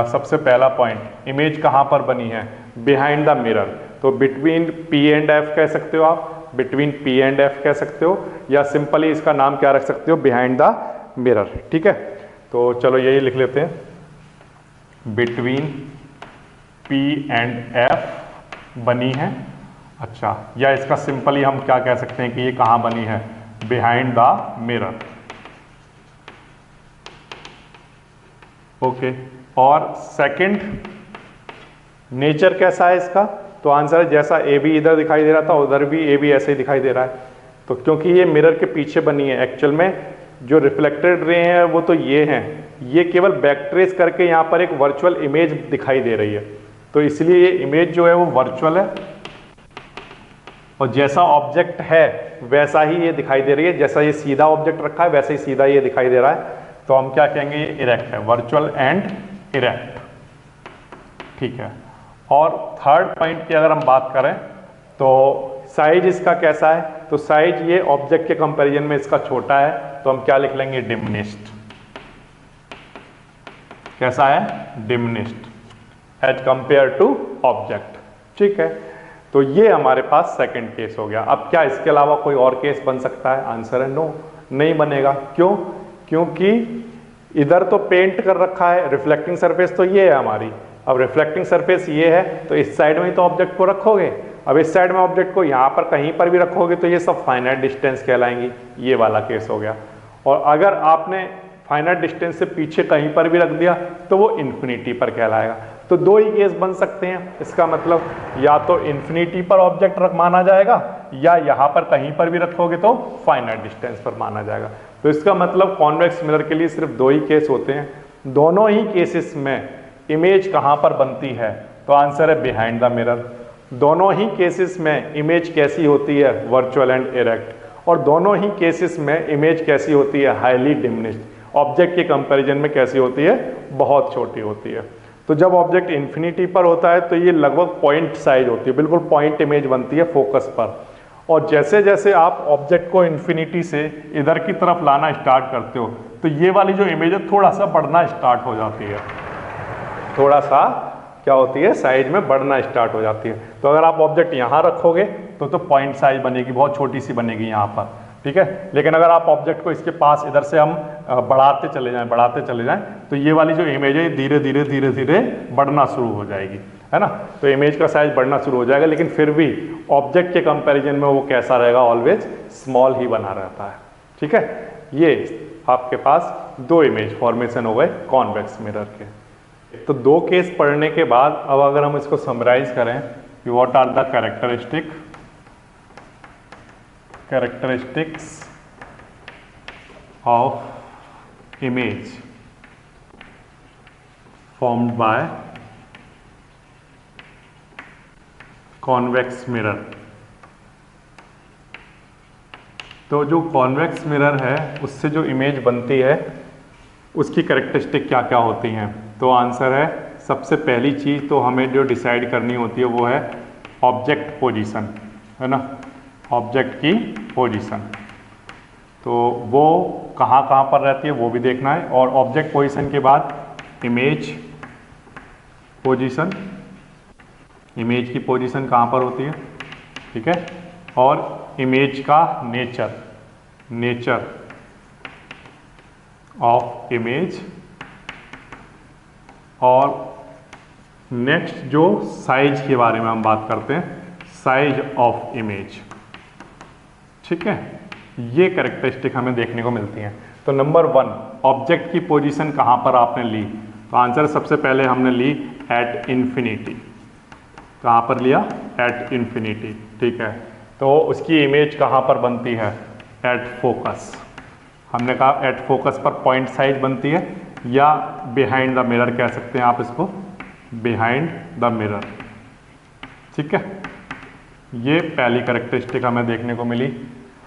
सबसे पहला पॉइंट, इमेज कहाँ पर बनी है, बिहाइंड द मिरर। तो बिटवीन पी एंड एफ कह सकते हो आप, बिटवीन पी एंड एफ कह सकते हो, या सिंपली इसका नाम क्या रख सकते हो, बिहाइंड द मिरर, ठीक है। तो चलो यही लिख लेते हैं, बिटवीन पी एंड एफ बनी है। अच्छा, या इसका सिंपली हम क्या कह सकते हैं कि ये कहाँ बनी है, बिहाइंड द मिरर, ओके। और सेकंड, नेचर कैसा है इसका, तो आंसर है जैसा ए बी इधर दिखाई दे रहा था उधर भी ए बी ऐसे ही दिखाई दे रहा है। तो क्योंकि ये मिरर के पीछे बनी है, एक्चुअल में जो रिफ्लेक्टेड रे हैं वो तो ये हैं, ये केवल बैक ट्रेस करके यहाँ पर एक वर्चुअल इमेज दिखाई दे रही है, तो इसलिए ये इमेज जो है वो वर्चुअल है, और जैसा ऑब्जेक्ट है वैसा ही ये दिखाई दे रही है, जैसा ये सीधा ऑब्जेक्ट रखा है वैसे ही सीधा ये दिखाई दे रहा है। तो हम क्या कहेंगे, ये इरेक्ट है, वर्चुअल एंड इरेक्ट, ठीक है। और थर्ड पॉइंट की अगर हम बात करें तो साइज इसका कैसा है, तो साइज ये ऑब्जेक्ट के कंपैरिजन में इसका छोटा है, तो हम क्या लिख लेंगे, डिमिनिश्ड। कैसा है, diminished as compare to object, ठीक है। तो ये हमारे पास सेकंड केस हो गया। अब क्या इसके अलावा कोई और केस बन सकता है, आंसर है नो, नहीं बनेगा। क्यों, क्योंकि इधर तो पेंट कर रखा है, रिफ्लेक्टिंग सरफेस तो ये है हमारी, अब रिफ्लेक्टिंग सरफेस ये है तो इस साइड में ही तो ऑब्जेक्ट को रखोगे, अब इस साइड में ऑब्जेक्ट को यहाँ पर कहीं पर भी रखोगे तो ये सब फाइनाइट डिस्टेंस कहलाएंगी, ये वाला केस हो गया। और अगर आपने फाइनाइट डिस्टेंस से पीछे कहीं पर भी रख दिया तो वो इन्फिनिटी पर कहलाएगा। तो दो ही केस बन सकते हैं, इसका मतलब या तो इन्फिनिटी पर ऑब्जेक्ट माना जाएगा या यहाँ पर कहीं पर भी रखोगे तो फाइनाइट डिस्टेंस पर माना जाएगा। तो इसका मतलब कॉन्वेक्स मिरर के लिए सिर्फ दो ही केस होते हैं। दोनों ही केसेस में इमेज कहाँ पर बनती है, तो आंसर है बिहाइंड द मिरर। दोनों ही केसेस में इमेज कैसी होती है, वर्चुअल एंड इरेक्ट। और दोनों ही केसेस में इमेज कैसी होती है, हाईली डिमिनिश्ड। ऑब्जेक्ट के कंपैरिजन में कैसी होती है, बहुत छोटी होती है। तो जब ऑब्जेक्ट इन्फिनिटी पर होता है तो ये लगभग पॉइंट साइज होती है, बिल्कुल पॉइंट इमेज बनती है फोकस पर। और जैसे जैसे आप ऑब्जेक्ट को इन्फिनिटी से इधर की तरफ लाना स्टार्ट करते हो तो ये वाली जो इमेज है थोड़ा सा बढ़ना स्टार्ट हो जाती है, थोड़ा सा क्या होती है, साइज में बढ़ना स्टार्ट हो जाती है। तो अगर आप ऑब्जेक्ट यहाँ रखोगे तो पॉइंट साइज बनेगी, बहुत छोटी सी बनेगी यहाँ पर, ठीक है। लेकिन अगर आप ऑब्जेक्ट को इसके पास इधर से हम बढ़ाते चले जाएं तो ये वाली जो इमेज है धीरे धीरे बढ़ना शुरू हो जाएगी, है ना। तो इमेज का साइज बढ़ना शुरू हो जाएगा, लेकिन फिर भी ऑब्जेक्ट के कंपैरिजन में वो कैसा रहेगा, ऑलवेज स्मॉल ही बना रहता है, ठीक है। ये आपके पास दो इमेज फॉर्मेशन हो गए कॉन्वेक्स मिरर के। तो दो केस पढ़ने के बाद अब अगर हम इसको समराइज करें कि what are the characteristics of image formed by convex mirror. तो जो कॉन्वेक्स मिरर है उससे जो इमेज बनती है उसकी कैरेक्टरिस्टिक क्या क्या होती हैं, तो आंसर है सबसे पहली चीज़ तो हमें जो डिसाइड करनी होती है वो है ऑब्जेक्ट पोजीशन, है ना, ऑब्जेक्ट की पोजीशन। तो वो कहाँ कहाँ पर रहती है वो भी देखना है। और ऑब्जेक्ट पोजीशन के बाद इमेज पोजीशन, इमेज की पोजीशन कहाँ पर होती है, ठीक है। और इमेज का नेचर ऑफ इमेज। और नेक्स्ट जो साइज के बारे में हम बात करते हैं, साइज ऑफ इमेज, ठीक है। ये कैरेक्टरिस्टिक हमें देखने को मिलती हैं। तो नंबर 1, ऑब्जेक्ट की पोजीशन कहाँ पर आपने ली, तो आंसर सबसे पहले हमने ली एट इन्फिनिटी। कहाँ पर लिया, एट इन्फिनिटी, ठीक है। तो उसकी इमेज कहाँ पर बनती है, एट फोकस। हमने कहा एट फोकस पर पॉइंट साइज बनती है, या बिहाइंड द मिरर कह सकते हैं आप इसको, बिहाइंड द मिरर, ठीक है। ये पहली कैरेक्टरिस्टिक हमें देखने को मिली।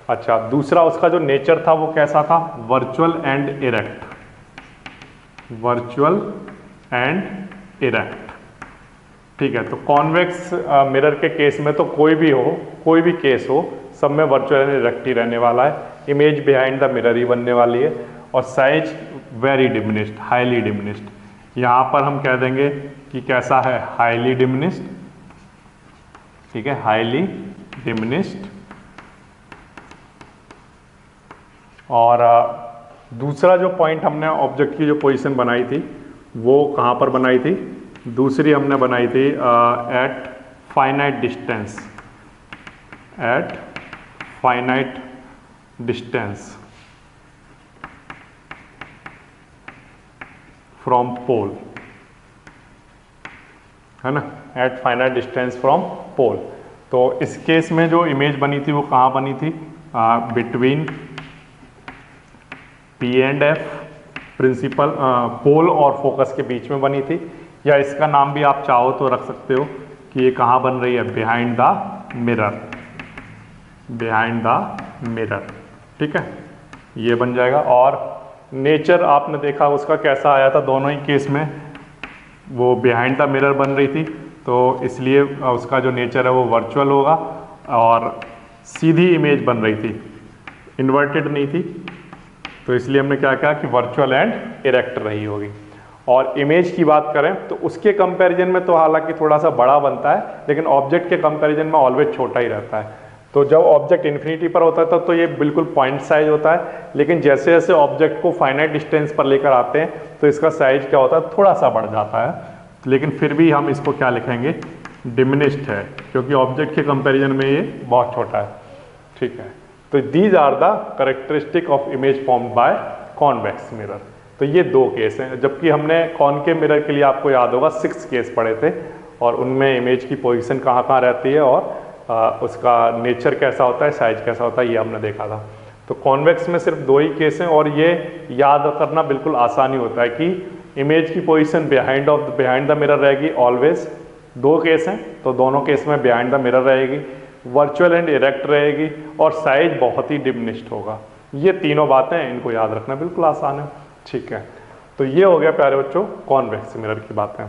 अच्छा, दूसरा उसका जो नेचर था वो कैसा था, virtual and erect, virtual and erect, ठीक है। तो कॉन्वेक्स मिरर के केस में तो कोई भी केस हो, सब में वर्चुअल एंड इरेक्ट ही रहने वाला है। इमेज बिहाइंड द मिरर ही बनने वाली है। और size very diminished, highly diminished. यहाँ पर हम कह देंगे कि कैसा है, हाईली डिमिनिश्ड, ठीक है, हाईली डिमिनिश्ड। और दूसरा जो पॉइंट हमने ऑब्जेक्ट की जो पोजीशन बनाई थी वो कहाँ पर बनाई थी, दूसरी हमने बनाई थी at finite distance, at finite distance from pole, है ना, at finite distance from pole. तो इस केस में जो इमेज बनी थी वो कहाँ बनी थी, between P and F, principal pole और फोकस के बीच में बनी थी। या इसका नाम भी आप चाहो तो रख सकते हो कि ये कहाँ बन रही है, behind the mirror, behind the mirror, ठीक है, ये बन जाएगा। और नेचर आपने देखा उसका कैसा आया था, दोनों ही केस में वो बिहाइंड द मिरर बन रही थी, तो इसलिए उसका जो नेचर है वो वर्चुअल होगा। और सीधी इमेज बन रही थी, इन्वर्टेड नहीं थी, तो इसलिए हमने क्या कहा कि वर्चुअल एंड इरेक्ट रही होगी। और इमेज की बात करें तो उसके कंपैरिजन में तो हालांकि थोड़ा सा बड़ा बनता है, लेकिन ऑब्जेक्ट के कंपैरिजन में ऑलवेज छोटा ही रहता है। तो जब ऑब्जेक्ट इन्फिनिटी पर होता है तो ये बिल्कुल पॉइंट साइज होता है, लेकिन जैसे जैसे ऑब्जेक्ट को फाइनाइट डिस्टेंस पर लेकर आते हैं तो इसका साइज क्या होता है, थोड़ा सा बढ़ जाता है। लेकिन फिर भी हम इसको क्या लिखेंगे, डिमिनिश्ड है, क्योंकि ऑब्जेक्ट के कंपैरिजन में ये बहुत छोटा है, ठीक है। तो these are the characteristic of image formed by convex mirror. तो ये 2 केस हैं, जबकि हमने कॉनकेव मिरर के लिए आपको याद होगा 6 केस पढ़े थे, और उनमें इमेज की पोजीशन कहाँ कहाँ रहती है और उसका नेचर कैसा होता है, साइज कैसा होता है, ये हमने देखा था। तो कॉन्वेक्स में सिर्फ 2 ही केस हैं, और ये याद करना बिल्कुल आसानी होता है कि इमेज की पोजीशन बिहाइंड द मिरर रहेगी ऑलवेज। 2 केस हैं, तो दोनों केस में बिहाइंड द मिरर रहेगी, वर्चुअल एंड इरेक्ट रहेगी, और साइज बहुत ही डिमिनिश्ड होगा। ये तीनों बातें हैं, इनको याद रखना बिल्कुल आसान है। ठीक है, तो ये हो गया प्यारे बच्चों कॉन्वेक्स मिरर की बातें।